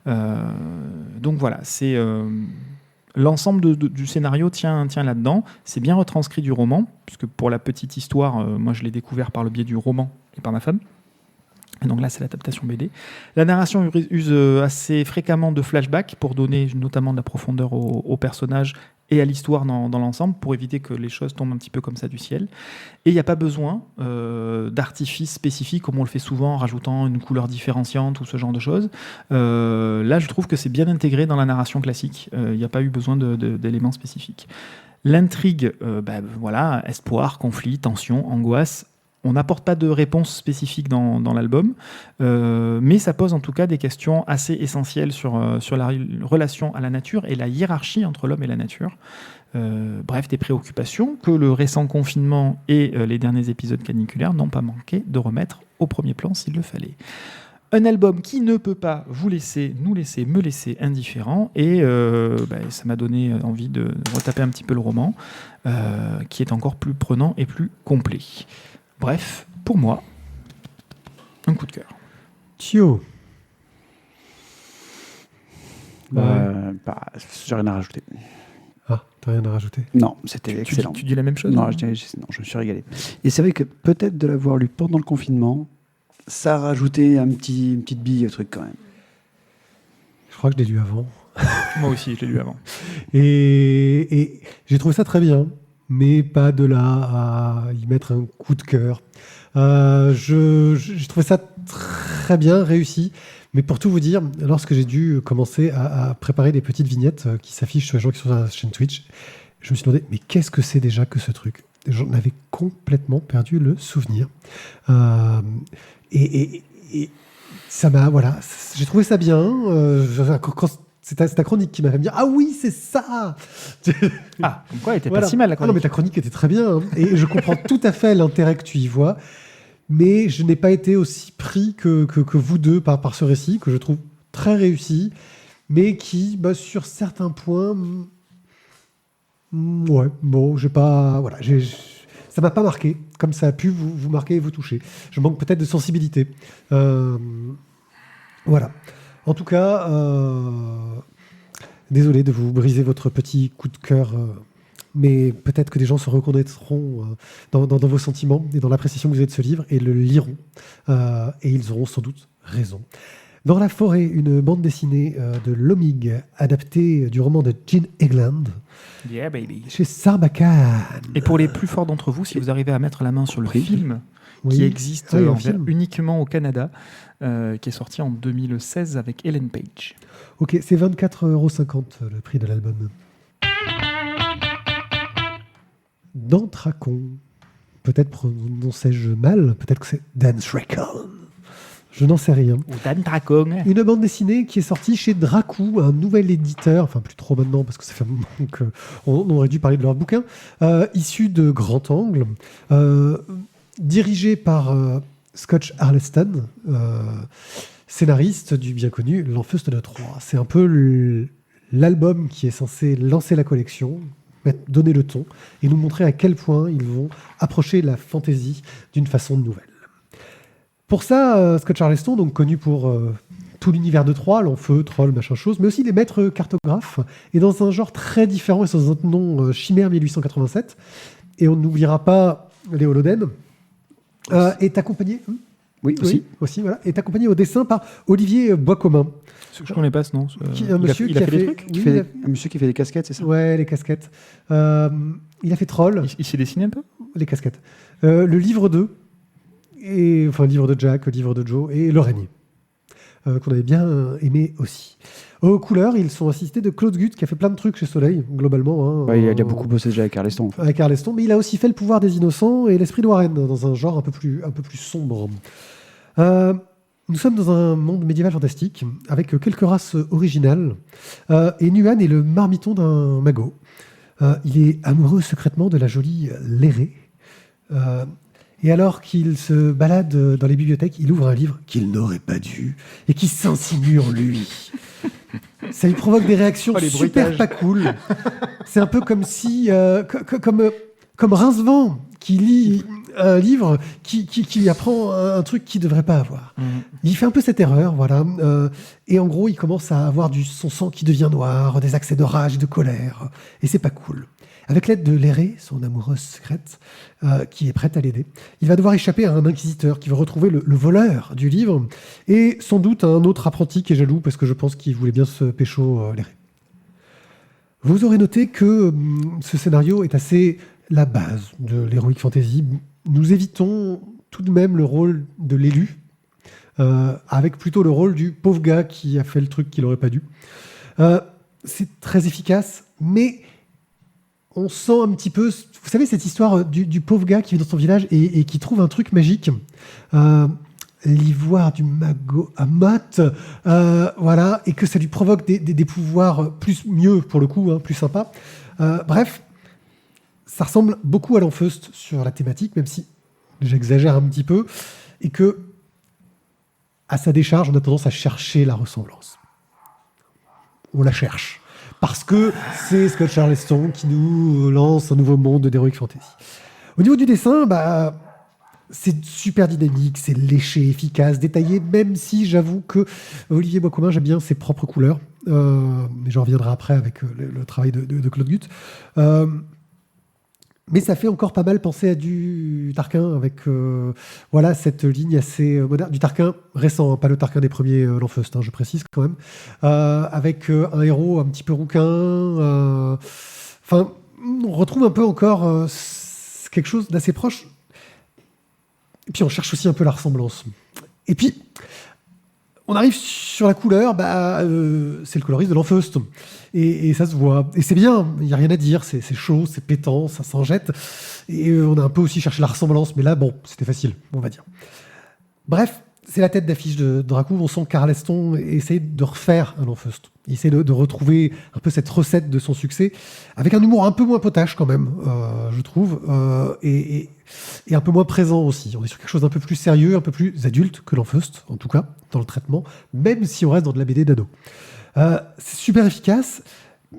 Donc voilà, c'est l'ensemble du scénario tient là-dedans. C'est bien retranscrit du roman, puisque pour la petite histoire, moi je l'ai découvert par le biais du roman et par ma femme. Et donc là, c'est l'adaptation BD. La narration use assez fréquemment de flashbacks pour donner notamment de la profondeur aux personnages et à l'histoire dans l'ensemble, pour éviter que les choses tombent un petit peu comme ça du ciel. Et il n'y a pas besoin d'artifices spécifiques, comme on le fait souvent, en rajoutant une couleur différenciante ou ce genre de choses. Là, je trouve que c'est bien intégré dans la narration classique. Il n'y a pas eu besoin d'éléments spécifiques. L'intrigue, voilà, espoir, conflit, tension, angoisse. On n'apporte pas de réponse spécifique dans l'album, mais ça pose en tout cas des questions assez essentielles sur la relation à la nature et la hiérarchie entre l'homme et la nature. Bref, des préoccupations que le récent confinement et les derniers épisodes caniculaires n'ont pas manqué de remettre au premier plan s'il le fallait. Un album qui ne peut pas vous laisser, me laisser indifférent, et ça m'a donné envie de retaper un petit peu le roman, qui est encore plus prenant et plus complet. Bref, pour moi, un coup de cœur. Thio. J'ai rien à rajouter. Ah, t'as rien à rajouter? Non, c'était excellent. Tu dis la même chose? Non, je me suis régalé. Et c'est vrai que peut-être de l'avoir lu pendant le confinement, ça a rajouté une petite bille au truc quand même. Je crois que je l'ai lu avant. Moi aussi, je l'ai lu avant. Et j'ai trouvé ça très bien, mais pas de là à y mettre un coup de cœur. J'ai trouvé ça très bien, réussi. Mais pour tout vous dire, lorsque j'ai dû commencer à préparer des petites vignettes qui s'affichent sur les gens qui sont sur la chaîne Twitch, je me suis demandé, mais qu'est-ce que c'est déjà que ce truc? J'en avais complètement perdu le souvenir. Et ça m'a... Voilà, j'ai trouvé ça bien. C'est ta chronique qui m'a fait me dire « Ah oui, c'est ça !» Ah, comme quoi, elle était Voilà. pas si mal, la Ah non, chronique. mais ta chronique était très bien. Hein. Et je comprends tout à fait l'intérêt que tu y vois. Mais je n'ai pas été aussi pris que vous deux par ce récit, que je trouve très réussi, mais qui, sur certains points... ouais, bon, j'ai pas... Voilà, ça m'a pas marqué, comme ça a pu vous marquer et vous toucher. Je manque peut-être de sensibilité. Voilà. En tout cas, désolé de vous briser votre petit coup de cœur, mais peut-être que des gens se reconnaîtront dans vos sentiments et dans l'appréciation que vous avez de ce livre et le liront. Et ils auront sans doute raison. Dans la forêt, une bande dessinée de Lomig, adaptée du roman de Gene Egland, Yeah, baby. chez Sarbacane. Et pour les plus forts d'entre vous, si vous arrivez à mettre la main sur le film, Oui. qui existe Ah oui, un en film. uniquement au Canada, qui est sorti en 2016 avec Ellen Page. Ok, c'est 24,50 € le prix de l'album. Dans Dracon, peut-être prononçais-je mal, peut-être que c'est Dance Record. Je n'en sais rien. Ou Dan Dracon. Une bande dessinée qui est sortie chez Dracou, un nouvel éditeur, enfin plus trop maintenant parce que ça fait un moment qu'on aurait dû parler de leur bouquin, issu de Grand Angle, dirigé par Scott Arleston, scénariste du bien connu L'Enfeuste de Troie. C'est un peu l'album qui est censé lancer la collection, donner le ton et nous montrer à quel point ils vont approcher la fantasy d'une façon nouvelle. Pour ça, Scott Charleston, donc connu pour tout l'univers de Troie, l'enfeu, troll, machin chose, mais aussi les maîtres cartographes, et dans un genre très différent et sous un nom Chimère 1887. Et on n'oubliera pas les Holoden. Est accompagné, Oui, aussi. voilà, est accompagné au dessin par Olivier Boiscommun. Je connais pas ce nom. Un monsieur il a qui fait des trucs. oui, Un monsieur qui fait des casquettes, c'est ça? Ouais, les casquettes. Il a fait Troll, Il s'est dessiné un peu. les casquettes. Le livre 2. Enfin, le livre de Jack, le livre de Joe et Le Régnier, qu'on avait bien aimé aussi. Aux couleurs, ils sont assistés de Claude Gutt, qui a fait plein de trucs chez Soleil, globalement. Hein, Ouais, il a beaucoup bossé déjà avec Arleston. En fait. avec Arleston, mais il a aussi fait Le Pouvoir des Innocents et L'Esprit de Warren, dans un genre un peu plus sombre. Nous sommes dans un monde médiéval fantastique, avec quelques races originales, et Nuan est le marmiton d'un magot. Il est amoureux secrètement de la jolie Lérée. Et alors qu'il se balade dans les bibliothèques, il ouvre un livre qu'il n'aurait pas dû et qui s'insinue en lui. Ça lui provoque des réactions Oh, les super bruitages. pas cool. C'est un peu comme si, comme Rincevent qui lit un livre qui lui apprend un truc qu'il ne devrait pas avoir. Il fait un peu cette erreur, voilà. Et en gros, il commence à avoir son sang qui devient noir, des accès de rage et de colère. Et c'est pas cool. Avec l'aide de Lérée, son amoureuse secrète, qui est prête à l'aider, il va devoir échapper à un inquisiteur qui va retrouver le voleur du livre et sans doute un autre apprenti qui est jaloux parce que je pense qu'il voulait bien se pécho Lérée. Vous aurez noté que ce scénario est assez la base de l'heroic fantasy. Nous évitons tout de même le rôle de l'élu, avec plutôt le rôle du pauvre gars qui a fait le truc qu'il n'aurait pas dû. C'est très efficace, mais on sent un petit peu, vous savez, cette histoire du pauvre gars qui vit dans son village et qui trouve un truc magique. L'ivoire du magot Amoth, voilà, et que ça lui provoque des pouvoirs mieux pour le coup, hein, plus sympa. Bref, ça ressemble beaucoup à l'Enfeust sur la thématique, même si j'exagère un petit peu, et que à sa décharge, on a tendance à chercher la ressemblance. On la cherche. Parce que c'est Scott Charleston qui nous lance un nouveau monde d'heroic fantasy. Au niveau du dessin, c'est super dynamique, c'est léché, efficace, détaillé, même si j'avoue que Olivier Boiscommun, j'aime bien ses propres couleurs. Mais j'en reviendrai après avec le travail de Claude Gutt. Mais ça fait encore pas mal penser à du Tarquin, avec voilà, cette ligne assez moderne. Du Tarquin récent, hein, pas le Tarquin des premiers L'Enfeust, hein, je précise quand même. Avec un héros un petit peu rouquin. Enfin, on retrouve un peu encore quelque chose d'assez proche. Et puis on cherche aussi un peu la ressemblance. Et puis, on arrive sur la couleur, c'est le coloriste de l'Enfeust. Et ça se voit. Et c'est bien, il n'y a rien à dire, c'est chaud, c'est pétant, ça s'en jette. Et on a un peu aussi cherché la ressemblance, mais là, bon, c'était facile, on va dire. Bref, c'est la tête d'affiche de Dracou. On sent qu'Arleston essaie de refaire un L'Enfeust. Il essaie de retrouver un peu cette recette de son succès, avec un humour un peu moins potache quand même, je trouve, et un peu moins présent aussi. On est sur quelque chose d'un peu plus sérieux, un peu plus adulte que l'Enfeust, en tout cas, dans le traitement, même si on reste dans de la BD d'ado. C'est super efficace,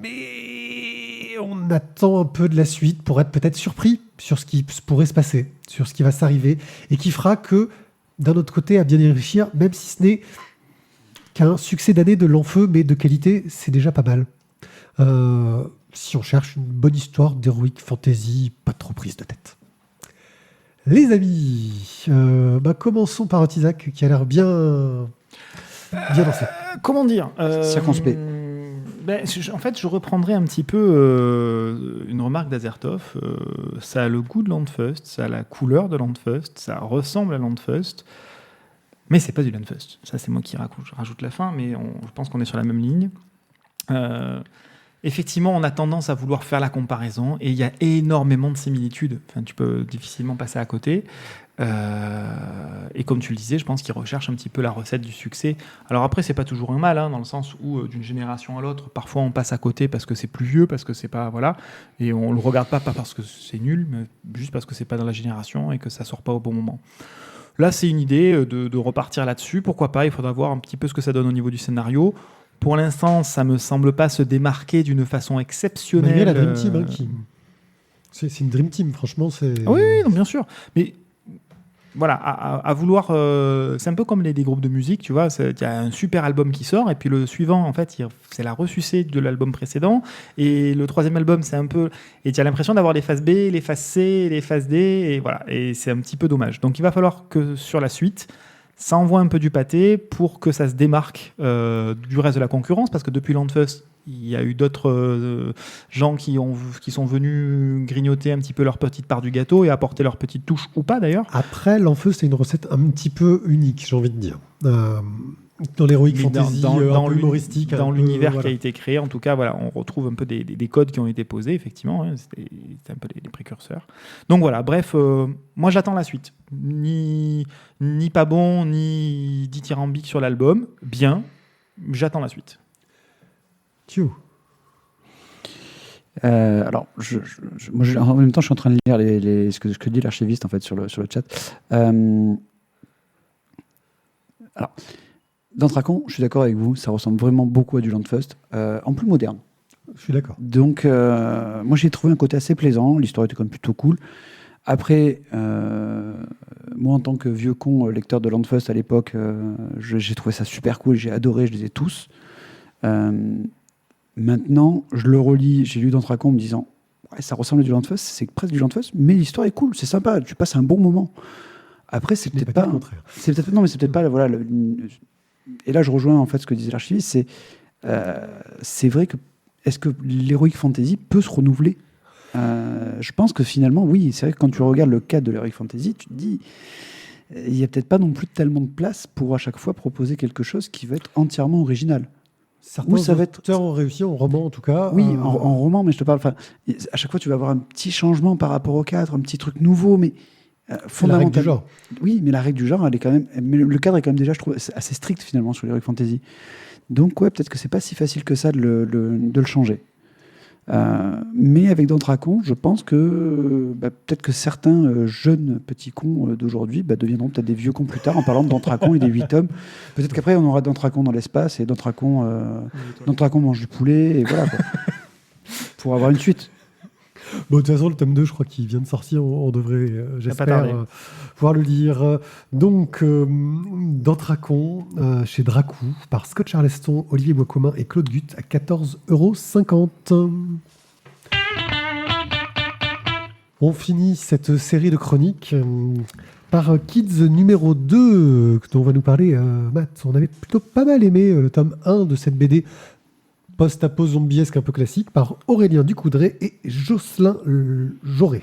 mais on attend un peu de la suite pour être peut-être surpris sur ce qui pourrait se passer, sur ce qui va s'arriver, et qui fera que, d'un autre côté, à bien y réfléchir, même si ce n'est qu'un succès d'année de l'Enfeu, mais de qualité, c'est déjà pas mal. Si on cherche une bonne histoire d'heroic fantasy, pas trop prise de tête. Les amis, commençons par Isaac, qui a l'air bien lancé. Comment dire Circonspect. En fait, je reprendrai un petit peu une remarque d'Azertov. Ça a le goût de Landfust, ça a la couleur de Landfust, ça ressemble à Landfust, mais c'est pas du Landfust. Ça, c'est moi qui rajoute la fin, mais je pense qu'on est sur la même ligne. Effectivement, on a tendance à vouloir faire la comparaison, et il y a énormément de similitudes. Enfin, tu peux difficilement passer à côté. Et comme tu le disais, je pense qu'ils recherchent un petit peu la recette du succès. Alors après, c'est pas toujours un mal, dans le sens où d'une génération à l'autre, parfois on passe à côté parce que c'est plus vieux, parce que c'est pas voilà, et on le regarde pas parce que c'est nul, mais juste parce que c'est pas dans la génération et que ça sort pas au bon moment. Là, c'est une idée de repartir là-dessus. Pourquoi pas ? Il faudra voir un petit peu ce que ça donne au niveau du scénario. Pour l'instant, ça me semble pas se démarquer d'une façon exceptionnelle. Malgré la Dream Team, c'est une Dream Team, franchement. Oui, non, bien sûr. Mais voilà, à vouloir... c'est un peu comme les groupes de musique, tu vois. Il y a un super album qui sort, et puis le suivant, en fait, c'est la ressucée de l'album précédent. Et le troisième album, c'est un peu... Et tu as l'impression d'avoir les phases B, les phases C, les phases D, et voilà. Et c'est un petit peu dommage. Donc il va falloir que sur la suite, ça envoie un peu du pâté pour que ça se démarque du reste de la concurrence, parce que depuis Landfust, il y a eu d'autres gens qui sont venus grignoter un petit peu leur petite part du gâteau et apporter leur petite touche, ou pas d'ailleurs. Après, Landfust, c'est une recette un petit peu unique, j'ai envie de dire. Dans l'Heroic Fantasy, un peu humoristique. Dans l'univers voilà, qui a été créé, en tout cas, voilà, on retrouve un peu des codes qui ont été posés, effectivement. C'était un peu les précurseurs. Donc voilà, bref, moi j'attends la suite. Ni pas bon, ni dithyrambique sur l'album. Bien, j'attends la suite. Tio. Alors, moi, en même temps, je suis en train de lire ce que dit l'archiviste en fait sur le chat. Alors, Dantracon, je suis d'accord avec vous, ça ressemble vraiment beaucoup à du Landfust, en plus moderne. Je suis d'accord. Donc, moi, j'ai trouvé un côté assez plaisant. L'histoire était quand même plutôt cool. Après, moi, en tant que vieux con lecteur de Landfust à l'époque, j'ai trouvé ça super cool. J'ai adoré, je les ai tous. Maintenant, je le relis, j'ai lu Dantracon en me disant ouais, ça ressemble à du Landfust, c'est presque du Landfust, mais l'histoire est cool, c'est sympa, tu passes un bon moment. Après, c'est peut-être pas le contraire. C'est peut-être non, mais c'est peut-être pas voilà. Et là, je rejoins en fait ce que disait l'archiviste, c'est vrai que est-ce que l'Heroic Fantasy peut se renouveler ? Je pense que finalement, oui, c'est vrai que quand tu regardes le cadre de l'Heroic Fantasy, tu te dis il n'y a peut-être pas non plus tellement de place pour à chaque fois proposer quelque chose qui va être entièrement original. Certains auteurs ont réussi en roman, en tout cas. Oui, en roman, mais je te parle... à chaque fois, tu vas avoir un petit changement par rapport au cadre, un petit truc nouveau, mais c'est la règle du genre. Oui, mais la règle du genre, elle est quand même... Mais le cadre est quand même déjà, je trouve, assez strict, finalement, sur l'Heroic Fantasy. Donc, ouais, peut-être que c'est pas si facile que ça de le changer. Mais avec Dantracon, je pense que peut-être que certains jeunes petits cons d'aujourd'hui deviendront peut-être des vieux cons plus tard en parlant de Dantracon et des 8 tomes. Peut-être qu'après on aura Dantracon dans l'espace et Dantracon mange du poulet et voilà quoi. Pour avoir une suite. Bon, de toute façon, le tome 2, je crois qu'il vient de sortir. On devrait, j'espère, pouvoir le lire. Donc, Dantracon, chez Dracou, par Scott Charleston, Olivier Boiscomin et Claude Gutt, à 14,50 €. On finit cette série de chroniques par Kids numéro 2, dont on va nous parler, Matt. On avait plutôt pas mal aimé le tome 1 de cette BD post-apo zombiesque un peu classique, par Aurélien Ducoudray et Jocelyn Jauré.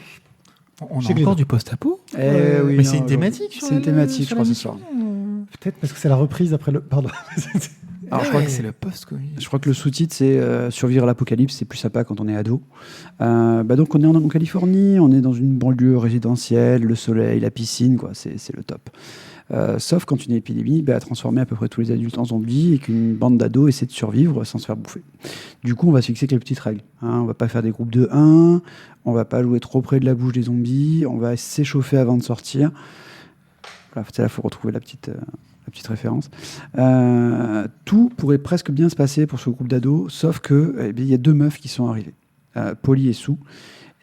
On a encore du post-apo oui, mais non, c'est une thématique. C'est une thématique, je crois, ce soir. Peut-être parce que c'est la reprise après le... Pardon. Alors, je crois que c'est le post-Covid. Je crois que le sous-titre, c'est Survivre à l'apocalypse, c'est plus sympa quand on est ado. Donc, on est en Californie, on est dans une banlieue résidentielle, le soleil, la piscine, quoi, c'est le top. Sauf quand une épidémie a transformé à peu près tous les adultes en zombies et qu'une bande d'ados essaie de survivre sans se faire bouffer. Du coup, on va se fixer quelques petites règles. On va pas faire des groupes de 1, on va pas jouer trop près de la bouche des zombies, on va s'échauffer avant de sortir. Voilà, là, il faut retrouver la petite référence. Tout pourrait presque bien se passer pour ce groupe d'ados, sauf que y a 2 meufs qui sont arrivées, Polly et Sue,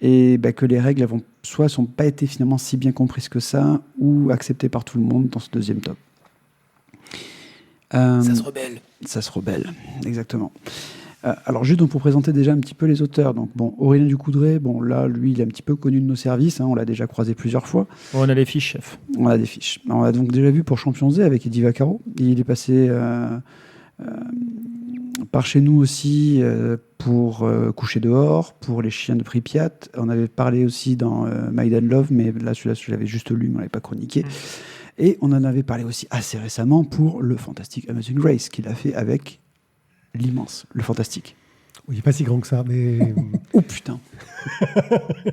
et que les règles soit sont pas été finalement si bien comprises que ça, ou acceptées par tout le monde dans ce 2e tome. Ça se rebelle. Ça se rebelle, exactement. Alors juste pour présenter déjà un petit peu les auteurs. Donc Aurélien Ducoudray, là lui il est un petit peu connu de nos services, on l'a déjà croisé plusieurs fois. On a les fiches, chef. On a des fiches. On l'a donc déjà vu pour Champion Z avec Eddie Vaccaro. Il est passé par chez nous aussi pour coucher dehors, pour les chiens de Pripyat. On avait parlé aussi dans Maid and Love, mais là, celui-là, je l'avais juste lu, mais on l'avait pas chroniqué. Et on en avait parlé aussi assez récemment pour le fantastique Amazing Grace, qu'il a fait avec l'immense, le fantastique. Oui, il n'est pas si grand que ça, mais... Oh putain.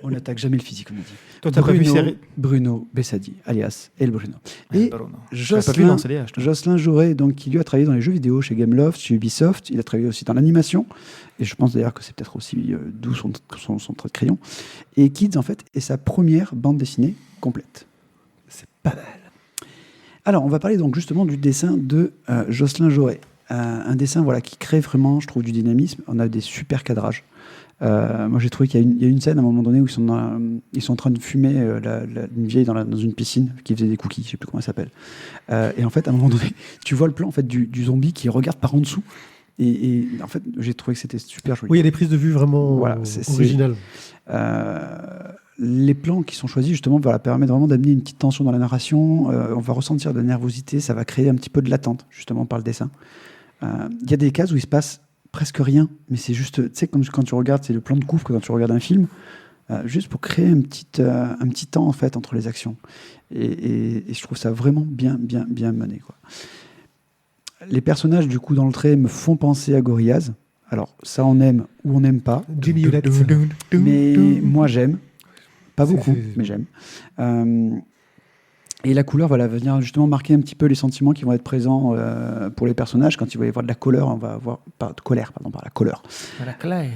On n'attaque jamais le physique, on me dit. Toi, t'as pas vu série Bruno Bessadi, alias El Bruno. Et Et je l'ai pas vu dans CDH. Jocelyn Jaurès, donc, qui lui a travaillé dans les jeux vidéo chez Gameloft, chez Ubisoft. Il a travaillé aussi dans l'animation. Et je pense d'ailleurs que c'est peut-être aussi d'où son trait de crayon. Et Kids, en fait, est sa première bande dessinée complète. C'est pas mal. Alors, on va parler donc justement du dessin de Jocelyn Jaurès. Un dessin qui crée vraiment, je trouve, du dynamisme. On a des super cadrages. Moi, j'ai trouvé qu'il y a une scène à un moment donné où ils sont en train de fumer une vieille dans une piscine qui faisait des cookies, je sais plus comment elle s'appelle. Et en fait, à un moment donné, tu vois le plan en fait, du zombie qui regarde par en dessous. Et en fait, j'ai trouvé que c'était super joli. Oui, il y a des prises de vue vraiment originales. Les plans qui sont choisis, justement, permettent vraiment d'amener une petite tension dans la narration. On va ressentir de la nervosité, ça va créer un petit peu de l'attente, justement, par le dessin. Il y a des cases où il se passe presque rien, mais c'est juste, tu sais, comme quand tu regardes, c'est le plan de coupe quand tu regardes un film, juste pour créer un petit temps, en fait, entre les actions. Et je trouve ça vraiment bien mené, quoi. Les personnages, du coup, dans le trait, me font penser à Gorillaz. Alors, ça, on aime ou on n'aime pas. Jimmy Hewlett. Mais moi, j'aime. Pas beaucoup, mais j'aime. Et la couleur va venir justement marquer un petit peu les sentiments qui vont être présents pour les personnages. Quand il va y avoir de la couleur, on va avoir... Par la couleur. La claire.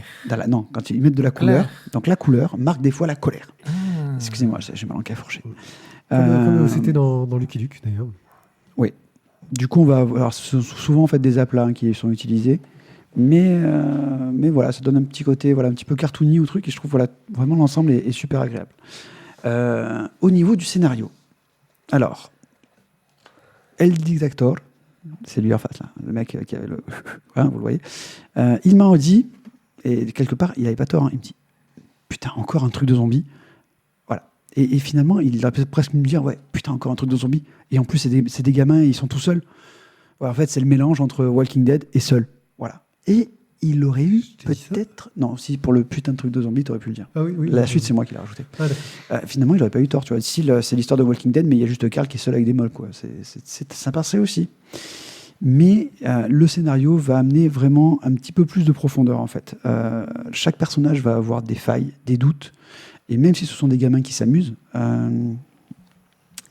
Non, quand ils mettent de la couleur. Donc la couleur marque des fois la colère. Excusez-moi, j'ai mal encafourché. Comme c'était dans Lucky Luke, d'ailleurs. Oui. Du coup, on va avoir souvent en fait, des aplats qui sont utilisés. Mais voilà, ça donne un petit côté un petit peu cartoony au truc. Et je trouve vraiment l'ensemble est super agréable. Au niveau du scénario. Alors, El Dictator, c'est lui en face, là, le mec qui avait le... vous le voyez. Il m'a dit, et quelque part, il n'avait pas tort, il me dit, putain, encore un truc de zombie. Voilà. Et finalement, il a presque me dire, ouais, putain, encore un truc de zombie. Et en plus, c'est des gamins, ils sont tout seuls. Ouais, en fait, c'est le mélange entre Walking Dead et Seul. Voilà. Et il aurait eu peut-être... Non, si pour le putain de truc de zombie, t'aurais pu le dire. Ah oui, la suite, c'est moi qui l'ai rajouté. Finalement, il n'aurait pas eu tort. Tu vois. C'est l'histoire de Walking Dead, mais il y a juste Carl qui est seul avec des molles. Quoi. Ça passerait aussi. Mais le scénario va amener vraiment un petit peu plus de profondeur, en fait. Chaque personnage va avoir des failles, des doutes. Et même si ce sont des gamins qui s'amusent,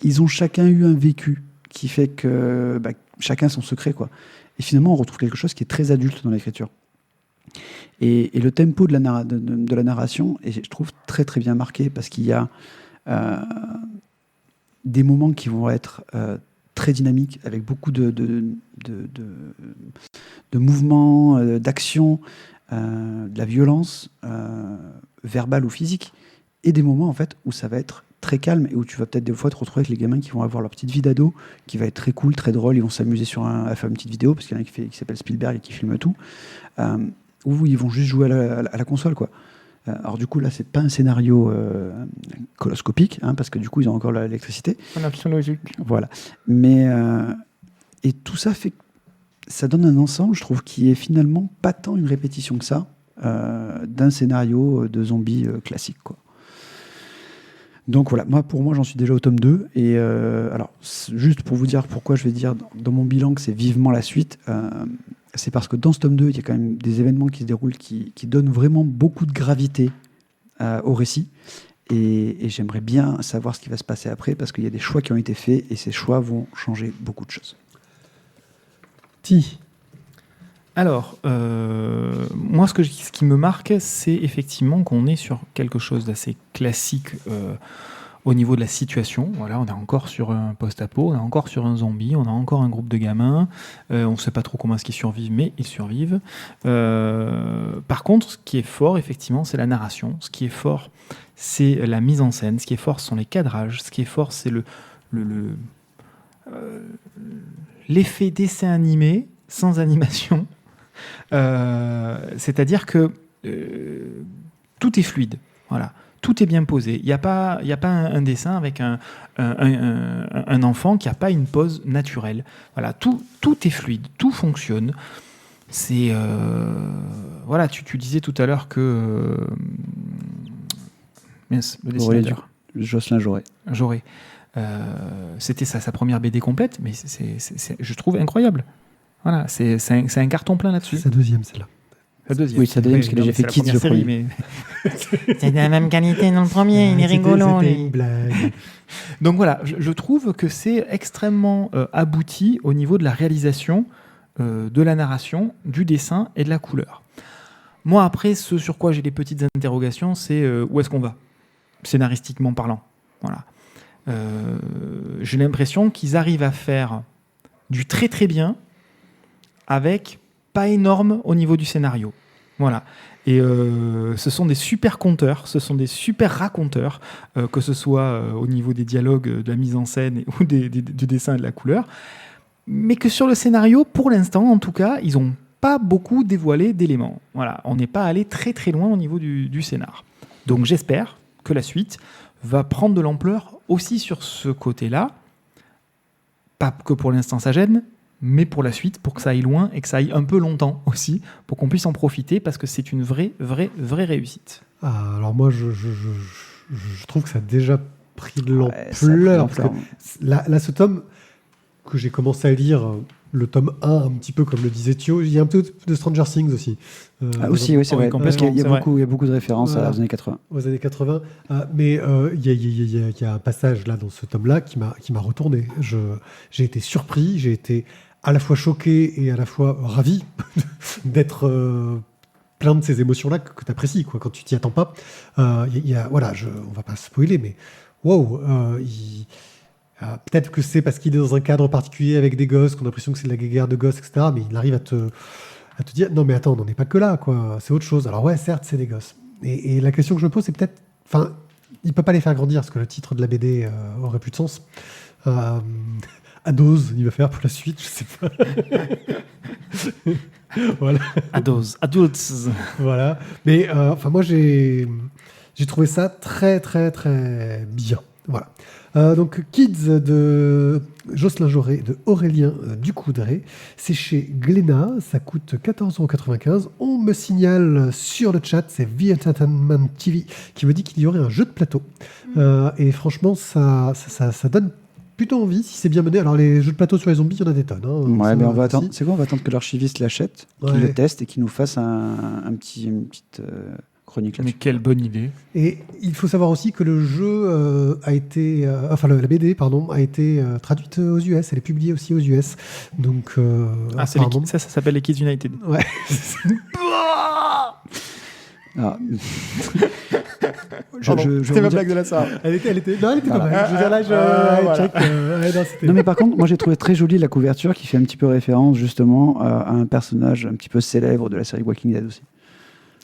ils ont chacun eu un vécu qui fait que chacun son secret, quoi. Et finalement, on retrouve quelque chose qui est très adulte dans l'écriture. Et le tempo de la narration est, je trouve, très très bien marqué parce qu'il y a des moments qui vont être très dynamiques avec beaucoup de mouvements, d'actions, de la violence verbale ou physique, et des moments en fait où ça va être très calme et où tu vas peut-être des fois te retrouver avec les gamins qui vont avoir leur petite vie d'ado qui va être très cool, très drôle, ils vont s'amuser à faire une petite vidéo parce qu'il y en a qui s'appelle Spielberg et qui filme tout, où ils vont juste jouer à la console, quoi. Alors du coup là c'est pas un scénario coloscopique, parce que du coup ils ont encore l'électricité. Voilà. Mais et tout ça fait, ça donne un ensemble, je trouve, qui est finalement pas tant une répétition que ça d'un scénario de zombies classique, quoi. Donc voilà, pour moi, j'en suis déjà au tome 2. Et alors, juste pour vous dire pourquoi je vais dire dans mon bilan que c'est vivement la suite, c'est parce que dans ce tome 2, il y a quand même des événements qui se déroulent qui donnent vraiment beaucoup de gravité au récit. Et j'aimerais bien savoir ce qui va se passer après, parce qu'il y a des choix qui ont été faits, et ces choix vont changer beaucoup de choses. Alors, moi, ce qui me marque, c'est effectivement qu'on est sur quelque chose d'assez classique au niveau de la situation. Voilà, on est encore sur un post-apo, on est encore sur un zombie, on a encore un groupe de gamins. On ne sait pas trop comment est-ce qu'ils survivent, mais ils survivent. Par contre, ce qui est fort, effectivement, c'est la narration. Ce qui est fort, c'est la mise en scène. Ce qui est fort, ce sont les cadrages. Ce qui est fort, c'est l'effet dessin animé sans animation. C'est-à-dire que tout est fluide, voilà, tout est bien posé. Il n'y a pas un dessin avec un enfant qui n'a pas une pose naturelle. Voilà, tout est fluide, tout fonctionne. C'est voilà, tu disais tout à l'heure que mince, le dessinateur Jocelyn Jaurès, c'était sa première BD complète, mais je trouve incroyable. Voilà, c'est un carton plein là-dessus. C'est sa deuxième, celle-là. La deuxième. Oui, sa deuxième, parce qu'il a déjà fait Kids, le premier. Mais... C'est de la même qualité dans le premier, il est rigolo. C'était lui. une blague. Donc voilà, je trouve que c'est extrêmement abouti au niveau de la réalisation, de la narration, du dessin et de la couleur. Moi, après, ce sur quoi j'ai des petites interrogations, c'est où est-ce qu'on va, scénaristiquement parlant. Voilà. J'ai l'impression qu'ils arrivent à faire du très très bien avec pas énorme au niveau du scénario. Voilà. Et ce sont des super conteurs, ce sont des super raconteurs, que ce soit au niveau des dialogues, de la mise en scène ou du dessin et de la couleur. Mais que sur le scénario, pour l'instant, en tout cas, ils n'ont pas beaucoup dévoilé d'éléments. Voilà. On n'est pas allé très très loin au niveau du scénar. Donc j'espère que la suite va prendre de l'ampleur aussi sur ce côté-là. Pas que pour l'instant ça gêne, mais pour la suite, pour que ça aille loin et que ça aille un peu longtemps aussi, pour qu'on puisse en profiter, parce que c'est une vraie réussite. Ah, alors moi, je trouve que ça a déjà pris de Ouais, ça a pris de l'ampleur. Parce l'ampleur. que là, ce tome que j'ai commencé à lire, le tome 1, un petit peu comme le disait Thio, il y a un peu de Stranger Things aussi. Aussi, oui, c'est vrai. Parce qu'il y c'est a vrai. beaucoup de références Voilà. aux années 80. Aux années 80. Mais il y a un passage là dans ce tome-là qui m'a retourné. J'ai été surpris, j'ai été à la fois choqué et à la fois ravi d'être plein de ces émotions-là que tu apprécies quand tu t'y attends pas. Voilà, on va pas spoiler, mais wow, peut-être que c'est parce qu'il est dans un cadre particulier avec des gosses qu'on a l'impression que c'est de la guerre de gosses, etc. Mais il arrive à te dire non mais attends, on n'en est pas que là, quoi. C'est autre chose. Alors ouais, certes, c'est des gosses. Et la question que je me pose, c'est peut-être, enfin, il peut pas les faire grandir parce que le titre de la BD aurait plus de sens. À dose, il va faire pour la suite, je sais pas. Voilà. Adults. Voilà. Mais enfin, moi, j'ai trouvé ça très, très, très bien. Voilà. Donc, Kids de Jocelyn Jaurès, de Aurélien Ducoudray. C'est chez Glénat. Ça coûte 14,95 €. On me signale sur le chat, c'est The Entertainment TV qui me dit qu'il y aurait un jeu de plateau. Et franchement, ça donne plutôt envie si c'est bien mené. Alors, les jeux de plateau sur les zombies, il y en a des tonnes. Ouais, Ça, mais on va aussi. attendre. C'est quoi? On va attendre que l'archiviste l'achète, qu'il Ouais. le teste et qu'il nous fasse une petite chronique Mais là-dessus. quelle bonne idée. Et il faut savoir aussi que le jeu a été, la BD, pardon, a été traduite aux US. Elle est publiée aussi aux US. Donc, apparemment- Ça s'appelle les Kids United. Ouais. Ah. C'était ma blague de la soirée. elle était pas Voilà. mal. Je veux dire, là, Voilà. check. Ouais, non, c'était- Non, mais par contre, moi j'ai trouvé très jolie la couverture qui fait un petit peu référence justement à un personnage un petit peu célèbre de la série Walking Dead aussi.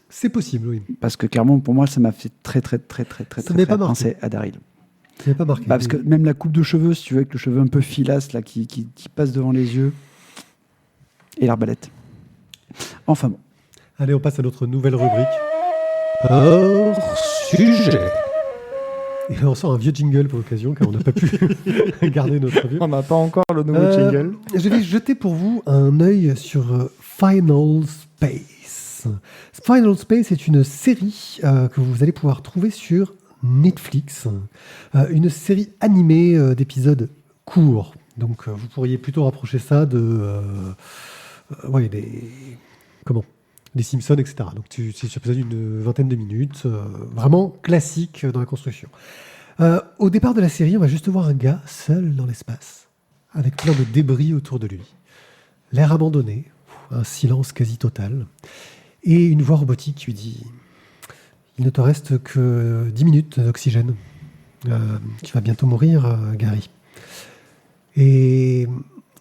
C'est possible, oui. Parce que clairement, pour moi, ça m'a fait très m'est pas marqué. penser à Daryl. Je n'ai pas marqué. Parce que même la coupe de cheveux, si tu veux, avec le cheveu un peu filasse là, qui passe devant les yeux, et l'arbalète. Enfin bon. Allez, on passe à notre nouvelle rubrique. Hors sujet. Et on sort un vieux jingle pour l'occasion, car on n'a pas pu garder notre vieux. On n'a pas encore le nouveau Euh, jingle. Je vais jeter pour vous un œil sur Final Space. Final Space est une série que vous allez pouvoir trouver sur Netflix. Une série animée d'épisodes courts. Donc vous pourriez plutôt rapprocher ça de des Simpsons, etc. Donc c'est sur épisode d'une vingtaine de minutes. Vraiment classique dans la construction. Au départ de la série, on va juste voir un gars seul dans l'espace, avec plein de débris autour de lui. L'air abandonné, un silence quasi total, et une voix robotique qui lui dit « Il ne te reste que 10 minutes d'oxygène. Tu vas bientôt mourir, Gary. » Et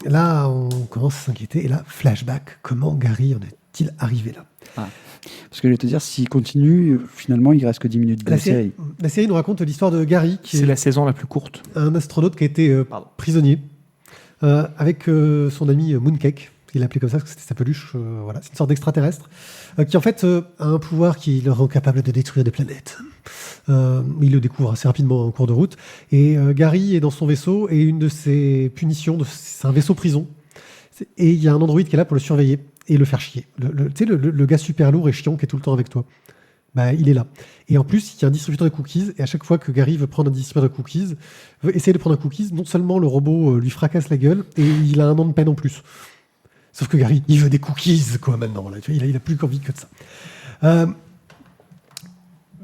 là, on commence à s'inquiéter. Et là, flashback, comment Gary en est-il arrivé là? Parce que je vais te dire, s'il continue, finalement, il reste que 10 minutes de la série. La série nous raconte l'histoire de Gary, qui C'est est la saison la plus courte. un astronaute qui a été prisonnier avec son ami Mooncake. Il l'appelait comme ça parce que c'était sa peluche. Voilà. C'est une sorte d'extraterrestre qui en fait a un pouvoir qui le rend capable de détruire des planètes. Il le découvre assez rapidement en cours de route. Et Gary est dans son vaisseau et une de ses punitions, c'est un vaisseau prison. Et il y a un androïde qui est là pour le surveiller. et le faire chier. Tu sais, le gars super lourd et chiant qui est tout le temps avec toi. Bah, il est là. Et en plus, il y a un distributeur de cookies, et à chaque fois que Gary veut prendre un distributeur de cookies, veut essayer de prendre un cookies, non seulement le robot lui fracasse la gueule, et il a 1 an de peine en plus. Sauf que Gary, il veut des cookies, quoi, maintenant. Là. Tu vois, il a plus qu'envie que de ça.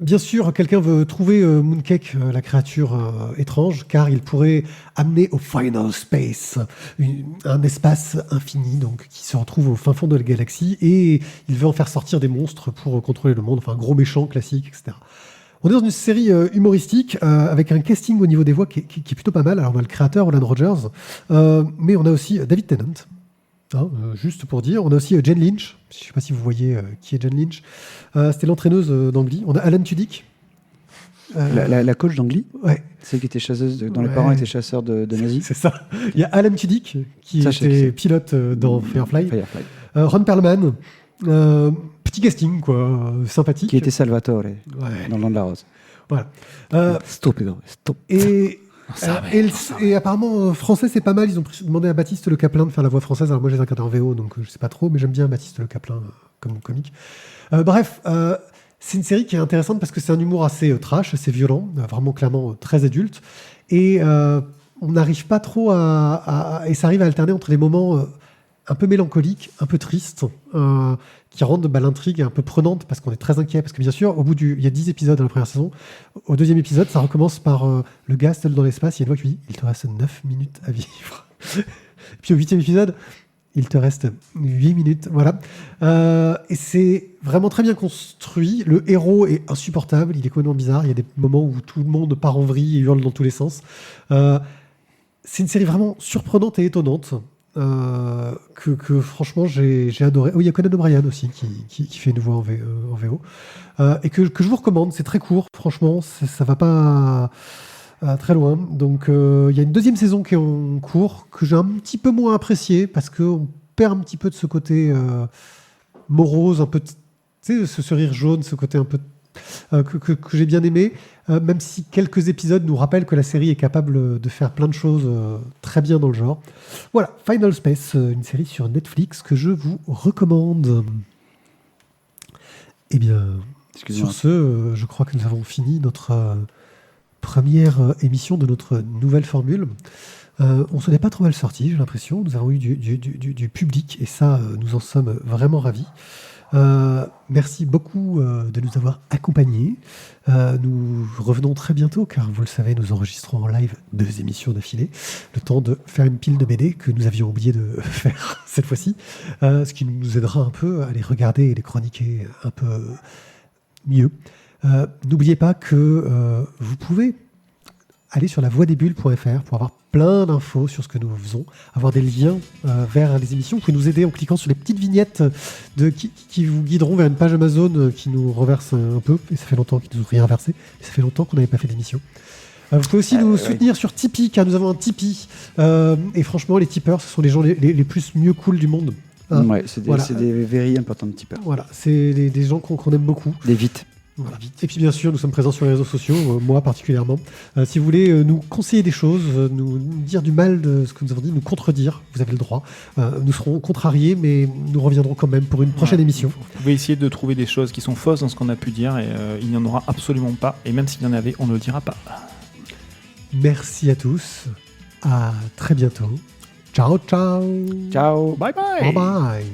Bien sûr, quelqu'un veut trouver Mooncake, la créature étrange, car il pourrait amener au Final Space, un espace infini donc, qui se retrouve au fin fond de la galaxie, et il veut en faire sortir des monstres pour contrôler le monde, enfin un gros méchant classique, etc. On est dans une série humoristique avec un casting au niveau des voix qui est plutôt pas mal. Alors on a le créateur, Olan Rogers, mais on a aussi David Tennant. Juste pour dire, on a aussi Jane Lynch. Je ne sais pas si vous voyez qui est Jane Lynch. C'était l'entraîneuse d'Angly. On a Alan Tudyk. La coach d'Angly, Ouais, celle qui était chasseuse, dont Ouais. les parents étaient chasseurs de nazis. c'est ça. Il y a Alan Tudyk qui Ça, je sais qui était c'est. pilote dans Firefly. Firefly. Ron Perlman. Petit casting, quoi, sympathique. Qui était Salvatore Ouais, dans Le Land de la Rose. voilà. Stupido, stop. Et apparemment, français, c'est pas mal. Ils ont demandé à Baptiste Le Caplin de faire la voix française. Alors moi, j'ai un en VO, donc je sais pas trop, mais j'aime bien Baptiste Le Caplin comme comique. Bref, c'est une série qui est intéressante parce que c'est un humour assez trash, assez violent, vraiment clairement très adulte. Et on n'arrive pas trop et ça arrive à alterner entre des moments un peu mélancoliques, un peu tristes, qui rendent l'intrigue un peu prenante parce qu'on est très inquiet. Parce que bien sûr, il y a 10 épisodes dans la première saison. Au deuxième épisode, ça recommence par le gars seul dans l'espace. Il y a une voix qui lui dit « Il te reste 9 minutes à vivre ». Puis au 8e épisode, il te reste 8 minutes. Voilà. Et c'est vraiment très bien construit. Le héros est insupportable. Il est complètement bizarre. Il y a des moments où tout le monde part en vrille et hurle dans tous les sens. C'est une série vraiment surprenante et étonnante. Que franchement j'ai adoré. Il y a Conan O'Brien aussi qui fait une voix en VO. Et que je vous recommande. C'est très court, franchement, ça va pas très loin. Donc il y a une deuxième saison qui est en cours, que j'ai un petit peu moins appréciée, parce qu'on perd un petit peu de ce côté morose, un peu, tu sais, ce rire jaune, ce côté un peu que j'ai bien aimé, même si quelques épisodes nous rappellent que la série est capable de faire plein de choses très bien dans le genre. Voilà, Final Space, une série sur Netflix que je vous recommande. Eh bien, Excusez-moi. sur ce, je crois que nous avons fini notre première émission de notre nouvelle formule. On se n'est pas trop mal sorti, j'ai l'impression. Nous avons eu du public et ça, nous en sommes vraiment ravis. Merci beaucoup de nous avoir accompagnés. Nous revenons très bientôt, car vous le savez, nous enregistrons en live 2 émissions d'affilée, le temps de faire une pile de BD que nous avions oublié de faire cette fois-ci, ce qui nous aidera un peu à les regarder et les chroniquer un peu mieux. N'oubliez pas que vous pouvez aller sur lavoixdesbulles.fr pour avoir plein d'infos sur ce que nous faisons, avoir des liens vers les émissions. Vous pouvez nous aider en cliquant sur les petites vignettes qui vous guideront vers une page Amazon qui nous reverse un peu. Et ça fait longtemps qu'ils nous ont rien reversé. Et ça fait longtemps qu'on n'avait pas fait d'émission. Vous pouvez aussi nous soutenir sur Tipeee, car nous avons un Tipeee. Et franchement, les tipeurs, ce sont les gens les plus mieux cool du monde. Hein. Ouais, c'est des very importants tipeurs. Voilà, c'est des gens qu'on aime beaucoup. Des vites. Voilà. Et puis bien sûr, nous sommes présents sur les réseaux sociaux, moi particulièrement. Si vous voulez nous conseiller des choses, nous dire du mal de ce que nous avons dit, nous contredire, vous avez le droit. Nous serons contrariés, mais nous reviendrons quand même pour une prochaine émission. Vous pouvez essayer de trouver des choses qui sont fausses dans ce qu'on a pu dire, et il n'y en aura absolument pas. Et même s'il y en avait, on ne le dira pas. Merci à tous. À très bientôt. Ciao, ciao. Ciao. Bye bye. Bye bye.